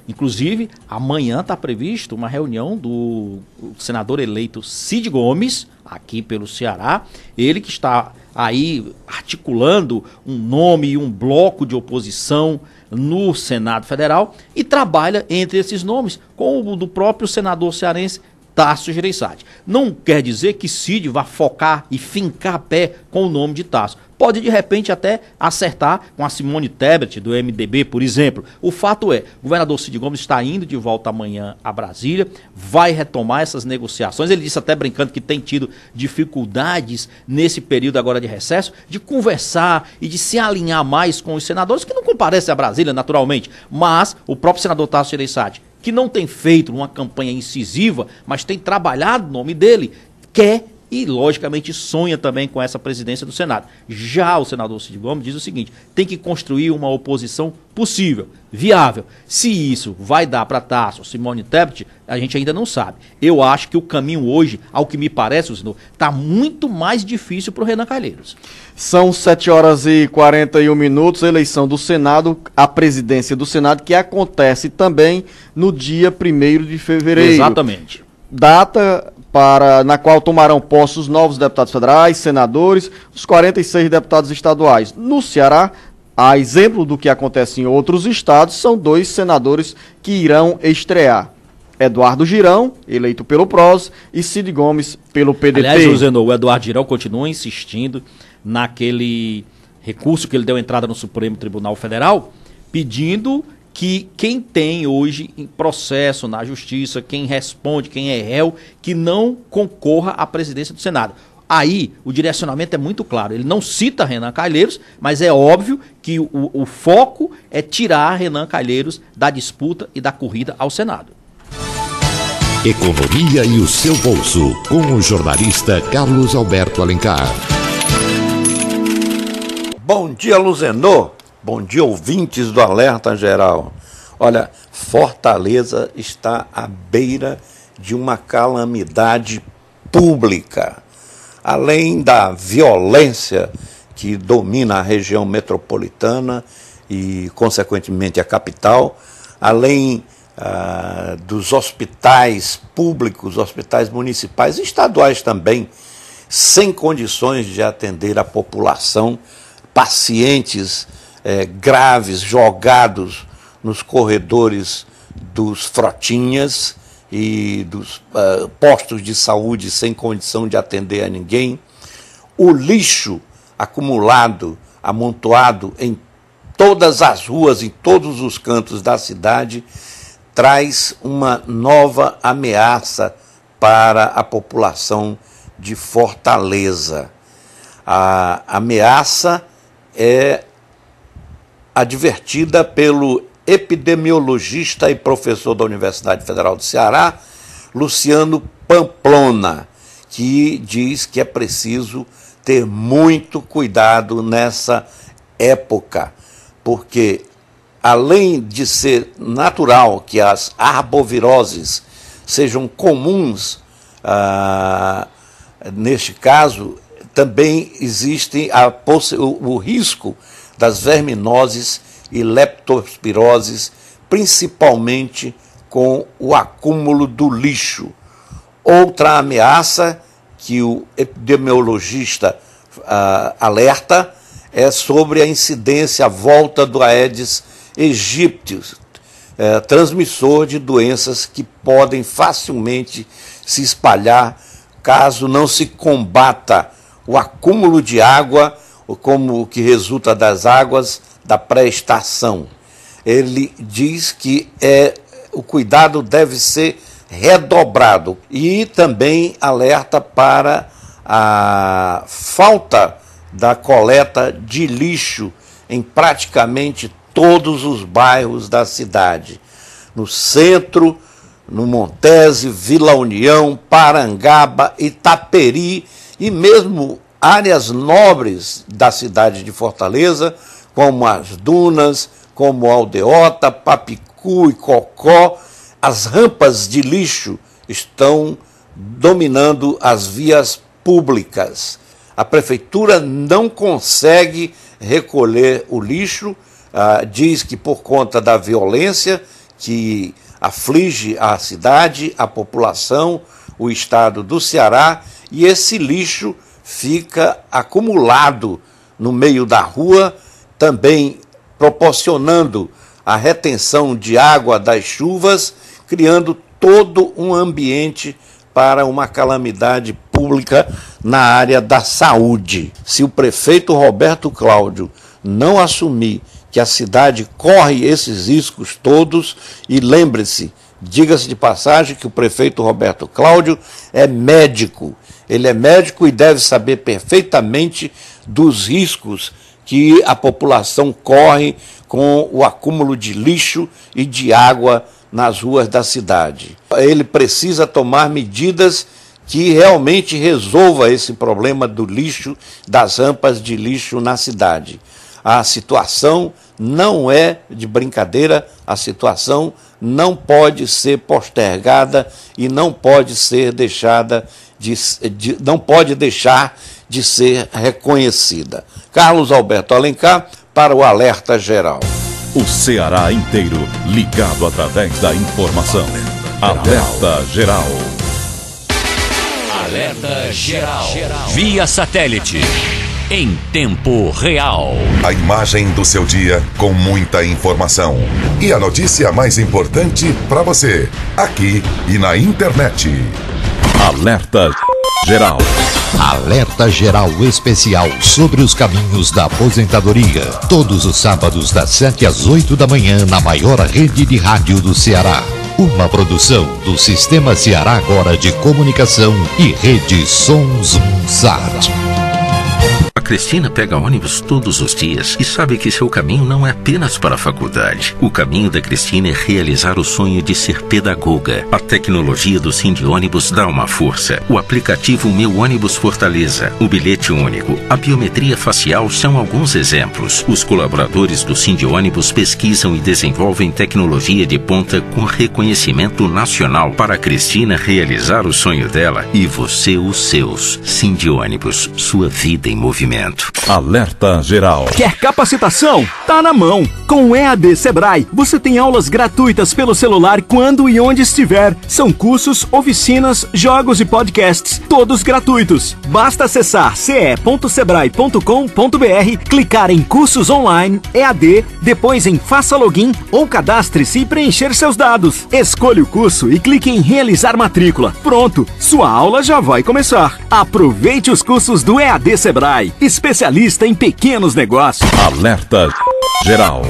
Speaker 11: Inclusive, amanhã está previsto uma reunião do senador eleito Cid Gomes, aqui pelo Ceará, ele que está aí articulando um nome e um bloco de oposição no Senado Federal e trabalha entre esses nomes com o do próprio senador cearense Tasso Gereissati. Não quer dizer que Cid vá focar e fincar pé com o nome de Tasso. Pode, de repente, até acertar com a Simone Tebet, do MDB, por exemplo. O fato é, o governador Cid Gomes está indo de volta amanhã a Brasília, vai retomar essas negociações. Ele disse até brincando que tem tido dificuldades nesse período agora de recesso, de conversar e de se alinhar mais com os senadores, que não comparecem a Brasília, naturalmente. Mas o próprio senador Tasso Gereissati, que não tem feito uma campanha incisiva, mas tem trabalhado o nome dele, quer e, logicamente, sonha também com essa presidência do Senado. Já o senador Cid Gomes diz o seguinte, tem que construir uma oposição possível, viável. Se isso vai dar para Tasso, Simone Tebet, a gente ainda não sabe. Eu acho que o caminho hoje, ao que me parece, senhor, está muito mais difícil para o Renan Calheiros.
Speaker 4: São 7h41, eleição do Senado, a presidência do Senado, que acontece também no dia 1º de fevereiro.
Speaker 11: Exatamente.
Speaker 4: Data na qual tomarão posse os novos deputados federais, senadores, os 46 deputados estaduais. No Ceará, a exemplo do que acontece em outros estados, são 2 senadores que irão estrear. Eduardo Girão, eleito pelo PROS, e Cid Gomes, pelo PDT.
Speaker 11: Aliás, o Eduardo Girão continua insistindo naquele recurso que ele deu entrada no Supremo Tribunal Federal, pedindo que quem tem hoje em processo na justiça, quem responde, quem é réu, que não concorra à presidência do Senado. Aí o direcionamento é muito claro, ele não cita Renan Calheiros, mas é óbvio que o foco é tirar Renan Calheiros da disputa e da corrida ao Senado.
Speaker 12: Economia e o seu bolso, com o jornalista Carlos Alberto Alencar.
Speaker 19: Bom dia, Luzenô. Bom dia, ouvintes do Alerta Geral. Olha, Fortaleza está à beira de uma calamidade pública. Além da violência que domina a região metropolitana e, consequentemente, a capital, além dos hospitais públicos, hospitais municipais e estaduais também, sem condições de atender a população, pacientes graves jogados nos corredores dos frotinhas e dos postos de saúde sem condição de atender a ninguém, o lixo acumulado, amontoado em todas as ruas, em todos os cantos da cidade, traz uma nova ameaça para a população de Fortaleza. A ameaça é advertida pelo epidemiologista e professor da Universidade Federal do Ceará, Luciano Pamplona, que diz que é preciso ter muito cuidado nessa época, porque além de ser natural que as arboviroses sejam comuns, neste caso, também existe o risco das verminoses e leptospiroses, principalmente com o acúmulo do lixo. Outra ameaça que o epidemiologista alerta é sobre a incidência à volta do Aedes aegypti, transmissor de doenças que podem facilmente se espalhar caso não se combata o acúmulo de água, como o que resulta das águas da pré-estação. Ele diz que o cuidado deve ser redobrado e também alerta para a falta da coleta de lixo em praticamente todos os bairros da cidade. No centro, no Montese, Vila União, Parangaba, Itaperi e mesmo áreas nobres da cidade de Fortaleza, como as Dunas, como Aldeota, Papicu e Cocó. As rampas de lixo estão dominando as vias públicas. A prefeitura não consegue recolher o lixo, diz que por conta da violência que aflige a cidade, a população, o estado do Ceará, e esse lixo fica acumulado no meio da rua, também proporcionando a retenção de água das chuvas, criando todo um ambiente para uma calamidade pública na área da saúde. Se o prefeito Roberto Cláudio não assumir que a cidade corre esses riscos todos, e lembre-se, diga-se de passagem que o prefeito Roberto Cláudio é médico. Ele é médico e deve saber perfeitamente dos riscos que a população corre com o acúmulo de lixo e de água nas ruas da cidade. Ele precisa tomar medidas que realmente resolva esse problema do lixo, das rampas de lixo na cidade. A situação não é de brincadeira, a situação não pode ser postergada e não pode ser deixada não pode deixar de ser reconhecida. Carlos Alberto Alencar para o Alerta Geral.
Speaker 3: O Ceará inteiro ligado através da informação. Alerta Geral.
Speaker 1: Alerta Geral. Via satélite. Em tempo real.
Speaker 10: A imagem do seu dia com muita informação. E a notícia mais importante para você, aqui e na internet.
Speaker 3: Alerta Geral.
Speaker 12: Alerta Geral Especial sobre os caminhos da aposentadoria. Todos os sábados das 7 às 8 da manhã na maior rede de rádio do Ceará. Uma produção do Sistema Ceará Agora de Comunicação e Rede Sons Sat.
Speaker 20: A Cristina pega ônibus todos os dias e sabe que seu caminho não é apenas para a faculdade. O caminho da Cristina é realizar o sonho de ser pedagoga. A tecnologia do Sindônibus dá uma força. O aplicativo Meu Ônibus Fortaleza, o bilhete único, a biometria facial são alguns exemplos. Os colaboradores do Sindônibus pesquisam e desenvolvem tecnologia de ponta com reconhecimento nacional para a Cristina realizar o sonho dela e você os seus. Sindônibus, sua vida em movimento.
Speaker 3: Alerta Geral.
Speaker 21: Quer capacitação? Tá na mão. Com o EAD Sebrae, você tem aulas gratuitas pelo celular quando e onde estiver. São cursos, oficinas, jogos e podcasts, todos gratuitos. Basta acessar ce.sebrae.com.br, clicar em cursos online, EAD, depois em faça login ou cadastre-se e preencher seus dados. Escolha o curso e clique em realizar matrícula. Pronto, sua aula já vai começar. Aproveite os cursos do EAD Sebrae. Especialista em pequenos negócios.
Speaker 3: Alerta Geral.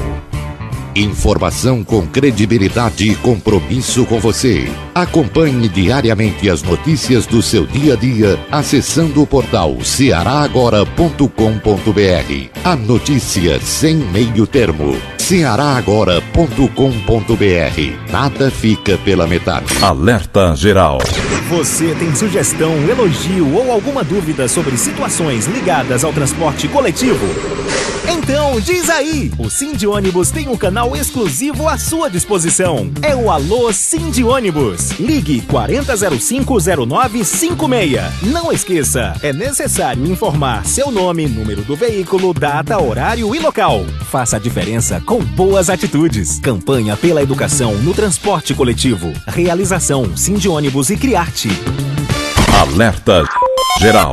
Speaker 12: Informação com credibilidade e compromisso com você. Acompanhe diariamente as notícias do seu dia a dia acessando o portal cearagora.com.br. A notícia sem meio termo. cearagora.com.br. Nada fica pela metade.
Speaker 3: Alerta Geral.
Speaker 21: Você tem sugestão, elogio ou alguma dúvida sobre situações ligadas ao transporte coletivo? Então diz aí! O Sind Ônibus tem um canal exclusivo à sua disposição. É o Alô Sind Ônibus. Ligue 40050956. Não esqueça, é necessário informar seu nome, número do veículo, data, horário e local. Faça a diferença com boas atitudes. Campanha pela educação no transporte coletivo. Realização Sind Ônibus e Criarte.
Speaker 3: Alerta Geral.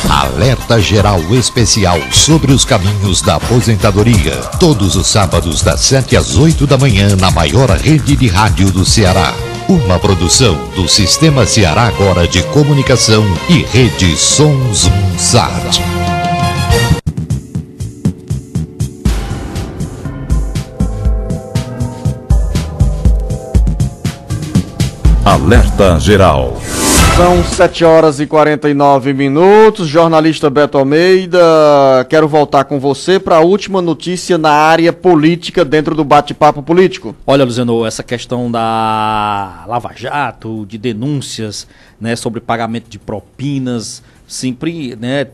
Speaker 12: Alerta Geral Especial sobre os caminhos da aposentadoria. Todos os sábados das 7 às 8 da manhã na maior rede de rádio do Ceará. Uma produção do Sistema Ceará Agora de Comunicação e Rede Sons Sat.
Speaker 3: Alerta Geral.
Speaker 4: São 7 horas e 49 minutos. Jornalista Beto Almeida, quero voltar com você para a última notícia na área política dentro do bate-papo político.
Speaker 11: Olha, Luziano, essa questão da Lava Jato, de denúncias, né, sobre pagamento de propinas, sempre, né,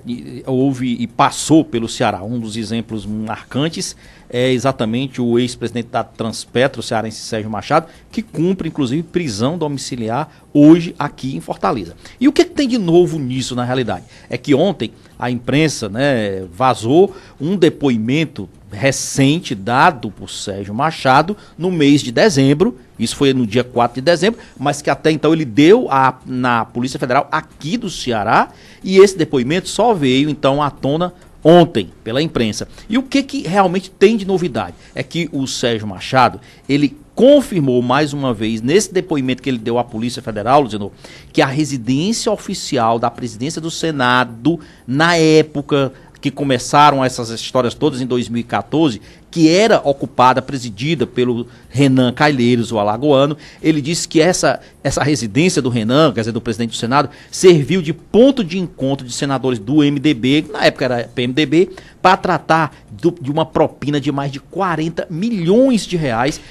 Speaker 11: houve e passou pelo Ceará. Um dos exemplos marcantes é exatamente o ex-presidente da Transpetro, o cearense Sérgio Machado, que cumpre, inclusive, prisão domiciliar hoje aqui em Fortaleza. E o que tem de novo nisso, na realidade? É que ontem a imprensa, né, vazou um depoimento recente dado por Sérgio Machado no mês de dezembro. Isso foi no dia 4 de dezembro, mas que até então ele deu na Polícia Federal aqui do Ceará, e esse depoimento só veio então à tona ontem, pela imprensa. E o que realmente tem de novidade? É que o Sérgio Machado, ele confirmou mais uma vez, nesse depoimento que ele deu à Polícia Federal, Luziano, que a residência oficial da presidência do Senado, na época que começaram essas histórias todas em 2014, que era ocupada, presidida pelo Renan Calheiros, o alagoano, ele disse que essa residência do Renan, quer dizer, do presidente do Senado, serviu de ponto de encontro de senadores do MDB, na época era PMDB, para tratar de uma propina de mais de 40 milhões de reais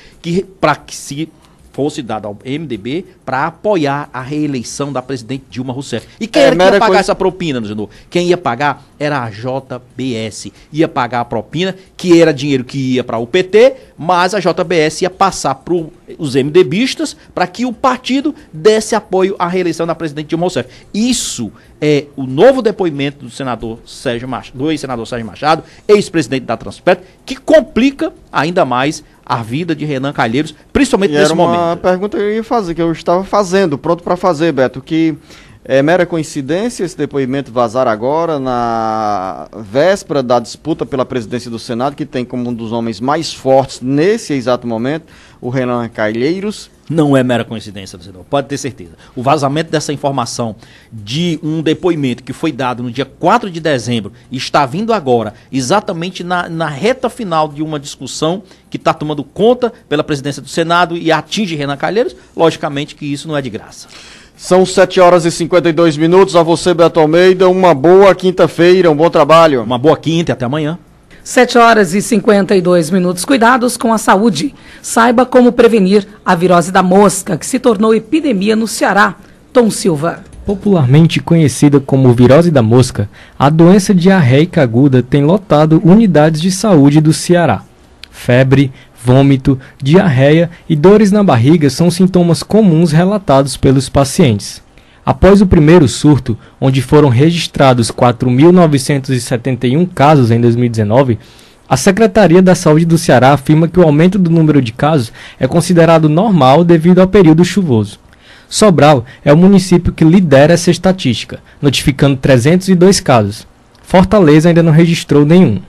Speaker 11: para que se fosse dado ao MDB para apoiar a reeleição da presidente Dilma Rousseff. E quem era que ia pagar essa propina, Luziano? Quem ia pagar era a JBS. Ia pagar a propina, que era dinheiro que ia para o PT, mas a JBS ia passar para os MDBistas para que o partido desse apoio à reeleição da presidente Dilma Rousseff. Isso é o novo depoimento do ex-senador Sérgio Machado, ex-presidente da Transpetro, que complica ainda mais a vida de Renan Calheiros, principalmente nesse momento. Era uma
Speaker 4: pergunta que eu ia fazer, que eu estava fazendo, pronto para fazer, Beto, que é mera coincidência esse depoimento vazar agora, na véspera da disputa pela presidência do Senado, que tem como um dos homens mais fortes nesse exato momento, o Renan Calheiros.
Speaker 11: Não é mera coincidência, senador, pode ter certeza. O vazamento dessa informação de um depoimento que foi dado no dia 4 de dezembro e está vindo agora, exatamente na reta final de uma discussão que está tomando conta pela presidência do Senado e atinge Renan Calheiros, logicamente que isso não é de graça.
Speaker 4: São 7 horas e 52 minutos. A você, Beto Almeida, uma boa quinta-feira, um bom trabalho.
Speaker 11: Uma boa quinta e até amanhã.
Speaker 2: 7 horas e 52 minutos. Cuidados com a saúde. Saiba como prevenir a virose da mosca, que se tornou epidemia no Ceará. Tom Silva.
Speaker 5: Popularmente conhecida como virose da mosca, a doença diarreica aguda tem lotado unidades de saúde do Ceará. Febre, vômito, diarreia e dores na barriga são sintomas comuns relatados pelos pacientes. Após o primeiro surto, onde foram registrados 4.971 casos em 2019, a Secretaria da Saúde do Ceará afirma que o aumento do número de casos é considerado normal devido ao período chuvoso. Sobral é o município que lidera essa estatística, notificando 302 casos. Fortaleza ainda não registrou nenhum.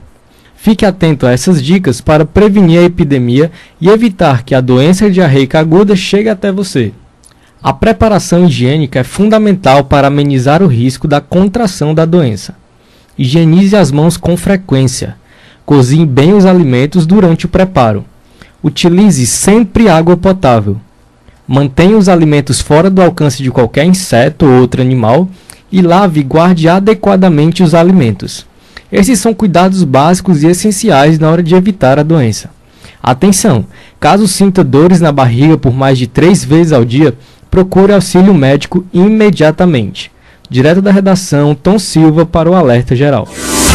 Speaker 5: Fique atento a essas dicas para prevenir a epidemia e evitar que a doença diarreica aguda chegue até você. A preparação higiênica é fundamental para amenizar o risco da contração da doença. Higienize as mãos com frequência. Cozinhe bem os alimentos durante o preparo. Utilize sempre água potável. Mantenha os alimentos fora do alcance de qualquer inseto ou outro animal e lave e guarde adequadamente os alimentos. Esses são cuidados básicos e essenciais na hora de evitar a doença. Atenção! Caso sinta dores na barriga por mais de 3 vezes ao dia, procure auxílio médico imediatamente. Direto da redação, Tom Silva para o Alerta Geral.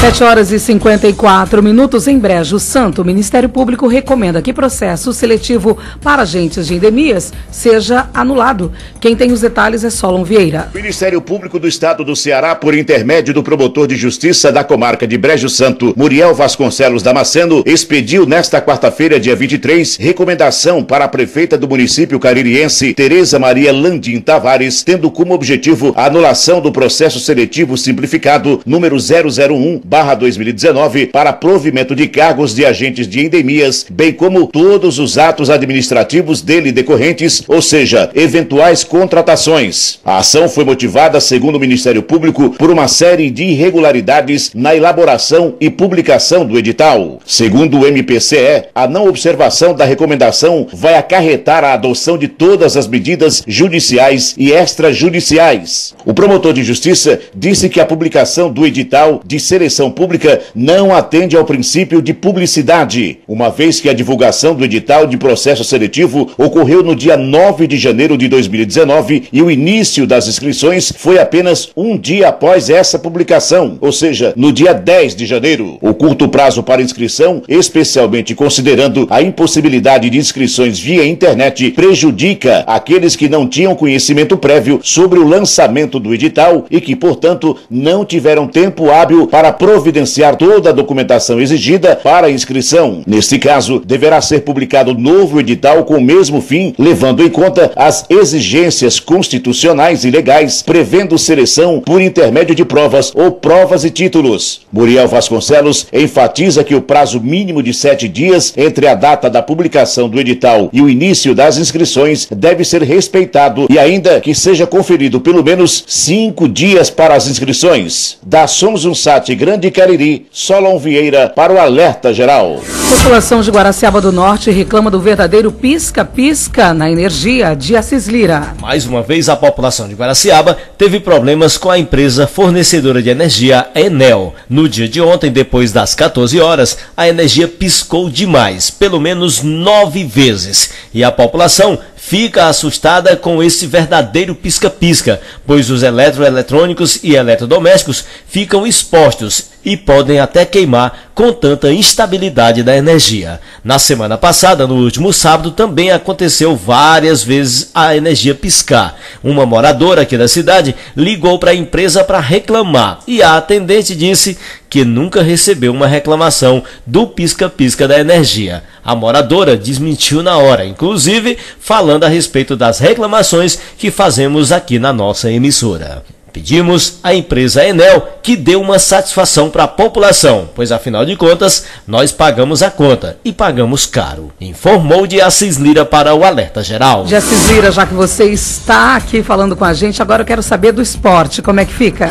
Speaker 2: 7h54 em Brejo Santo. O Ministério Público recomenda que processo seletivo para agentes de endemias seja anulado. Quem tem os detalhes é Solon Vieira.
Speaker 6: O Ministério Público do Estado do Ceará, por intermédio do promotor de justiça da comarca de Brejo Santo, Muriel Vasconcelos Damasceno, expediu nesta quarta-feira, dia 23, recomendação para a prefeita do município caririense, Tereza Maria Landim Tavares, tendo como objetivo a anulação do processo seletivo simplificado número 001/2019 para provimento de cargos de agentes de endemias, bem como todos os atos administrativos dele decorrentes, ou seja, eventuais contratações. A ação foi motivada, segundo o Ministério Público, por uma série de irregularidades na elaboração e publicação do edital. Segundo o MPCE, a não observação da recomendação vai acarretar a adoção de todas as medidas judiciais e extrajudiciais. O promotor de Justiça disse que a publicação do edital de seleção pública não atende ao princípio de publicidade, uma vez que a divulgação do edital de processo seletivo ocorreu no dia 9 de janeiro de 2019 e o início das inscrições foi apenas um dia após essa publicação, ou seja, no dia 10 de janeiro. O curto prazo para inscrição, especialmente considerando a impossibilidade de inscrições via internet, prejudica aqueles que não tinham conhecimento prévio sobre o lançamento do edital e que, portanto, não tiveram tempo hábil para providenciar toda a documentação exigida para a inscrição. Neste caso, deverá ser publicado novo edital com o mesmo fim, levando em conta as exigências constitucionais e legais, prevendo seleção por intermédio de provas ou provas e títulos. Muriel Vasconcelos enfatiza que o prazo mínimo de 7 dias entre a data da publicação do edital e o início das inscrições deve ser respeitado e ainda que seja conferido pelo menos 5 dias para as inscrições. Da Somos um Sat Grande Cariri, Solon Vieira para o Alerta Geral.
Speaker 2: População de Guaraciaba do Norte reclama do verdadeiro pisca-pisca na energia de Assis Lira.
Speaker 22: Mais uma vez, a população de Guaraciaba teve problemas com a empresa fornecedora de energia Enel. No dia de ontem, depois das 14 horas, a energia piscou demais, pelo menos 9 vezes. E a população fica assustada com esse verdadeiro pisca-pisca, pois os eletroeletrônicos e eletrodomésticos ficam expostos e podem até queimar com tanta instabilidade da energia. Na semana passada, no último sábado, também aconteceu várias vezes a energia piscar. Uma moradora aqui da cidade ligou para a empresa para reclamar e a atendente disse que nunca recebeu uma reclamação do pisca-pisca da energia. A moradora desmentiu na hora, inclusive falando a respeito das reclamações que fazemos aqui na nossa emissora. Pedimos à empresa Enel que dê uma satisfação para a população, pois afinal de contas nós pagamos a conta e pagamos caro. Informou de Assis Lira para o Alerta Geral.
Speaker 2: De Assis Lira, já que você está aqui falando com a gente, agora eu quero saber do esporte, como é que fica?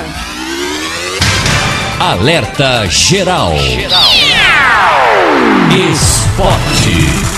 Speaker 1: Alerta Geral. Esporte.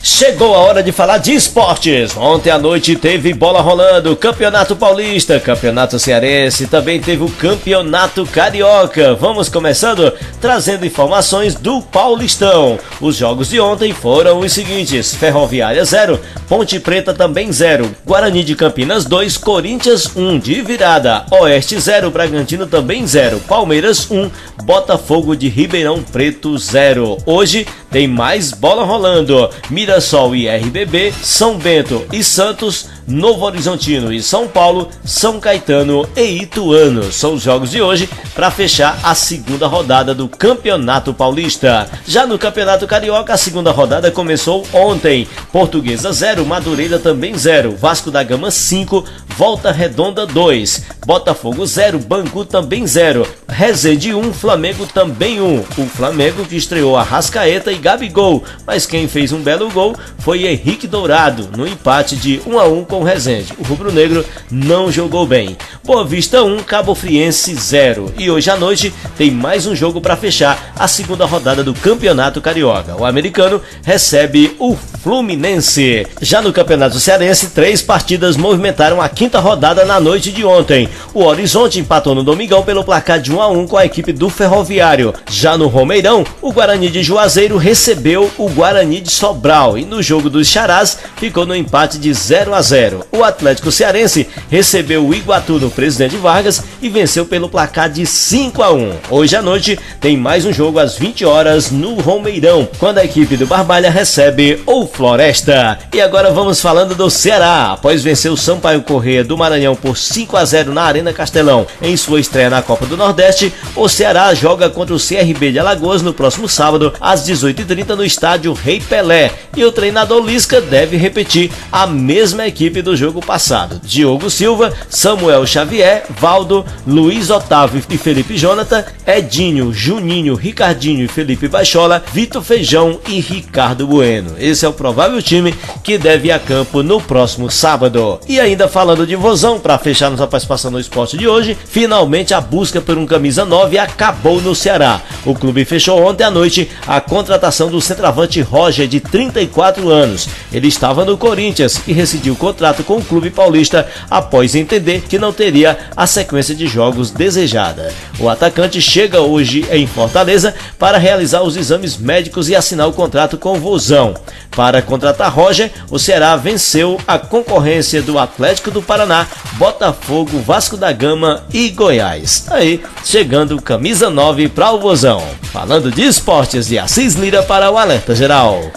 Speaker 22: Chegou a hora de falar de esportes. Ontem à noite teve bola rolando, Campeonato Paulista, Campeonato Cearense, também teve o Campeonato Carioca. Vamos começando trazendo informações do Paulistão. Os jogos de ontem foram os seguintes: Ferroviária 0, Ponte Preta também 0, Guarani de Campinas 2, Corinthians 1 de virada, Oeste 0, Bragantino também 0, Palmeiras 1, Botafogo de Ribeirão Preto 0. Hoje tem mais bola rolando, Mirassol e RBB, São Bento e Santos, Novo Horizontino e São Paulo, São Caetano e Ituano. São os jogos de hoje para fechar a segunda rodada do Campeonato Paulista. Já no Campeonato Carioca, a segunda rodada começou ontem. Portuguesa 0, Madureira também 0, Vasco da Gama 5, Volta Redonda 2, Botafogo 0, Bangu também 0, Resende 1, Flamengo também 1. O Flamengo que estreou Arrascaeta e Gabigol, mas quem fez um belo gol foi Henrique Dourado, no empate de 1-1 com Wellington Rezende. O rubro-negro não jogou bem. Boa Vista 1, Cabo Friense 0. E hoje à noite tem mais um jogo para fechar a segunda rodada do Campeonato Carioca. O americano recebe o Fluminense. Já no Campeonato Cearense, 3 partidas movimentaram a quinta rodada na noite de ontem. O Horizonte empatou no Domingão pelo placar de 1-1 com a equipe do Ferroviário. Já no Romeirão, o Guarani de Juazeiro recebeu o Guarani de Sobral e no jogo dos Charás ficou no empate de 0-0. O Atlético Cearense recebeu o Iguatu no Presidente Vargas e venceu pelo placar de 5-1. Hoje à noite tem mais um jogo às 20 horas no Romeirão, quando a equipe do Barbalha recebe o Floresta. E agora vamos falando do Ceará. Após vencer o Sampaio Corrêa do Maranhão por 5-0 na Arena Castelão em sua estreia na Copa do Nordeste, o Ceará joga contra o CRB de Alagoas no próximo sábado às 18h30 no estádio Rei Pelé. E o treinador Lisca deve repetir a mesma equipe do jogo passado: Diogo Silva, Samuel Xavier, Valdo, Luiz Otávio e Felipe Jonathan, Edinho, Juninho, Ricardinho e Felipe Baixola, Vitor Feijão e Ricardo Bueno. Esse é o provável time que deve ir a campo no próximo sábado. E ainda falando de Vozão, para fechar nossa participação no esporte de hoje, finalmente a busca por um camisa 9 acabou no Ceará. O clube fechou ontem à noite a contratação do centroavante Roger, de 34 anos. Ele estava no Corinthians e rescindiu o contrato com o clube paulista após entender que não teria a sequência de jogos desejada. O atacante chega hoje em Fortaleza para realizar os exames médicos e assinar o contrato com o Vozão. Para contratar Roger, o Ceará venceu a concorrência do Atlético do Paraná, Botafogo, Vasco da Gama e Goiás. Aí, chegando camisa 9 para o Vozão. Falando de esportes, de Assis Lira para o Alerta Geral.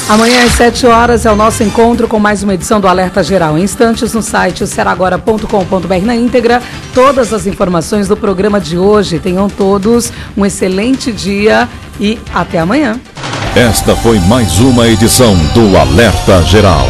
Speaker 2: Amanhã às 7 horas é o nosso encontro com mais uma edição do Alerta Geral. Em instantes no site cearagora.com.br na íntegra, todas as informações do programa de hoje. Tenham todos um excelente dia e até amanhã.
Speaker 3: Esta foi mais uma edição do Alerta Geral.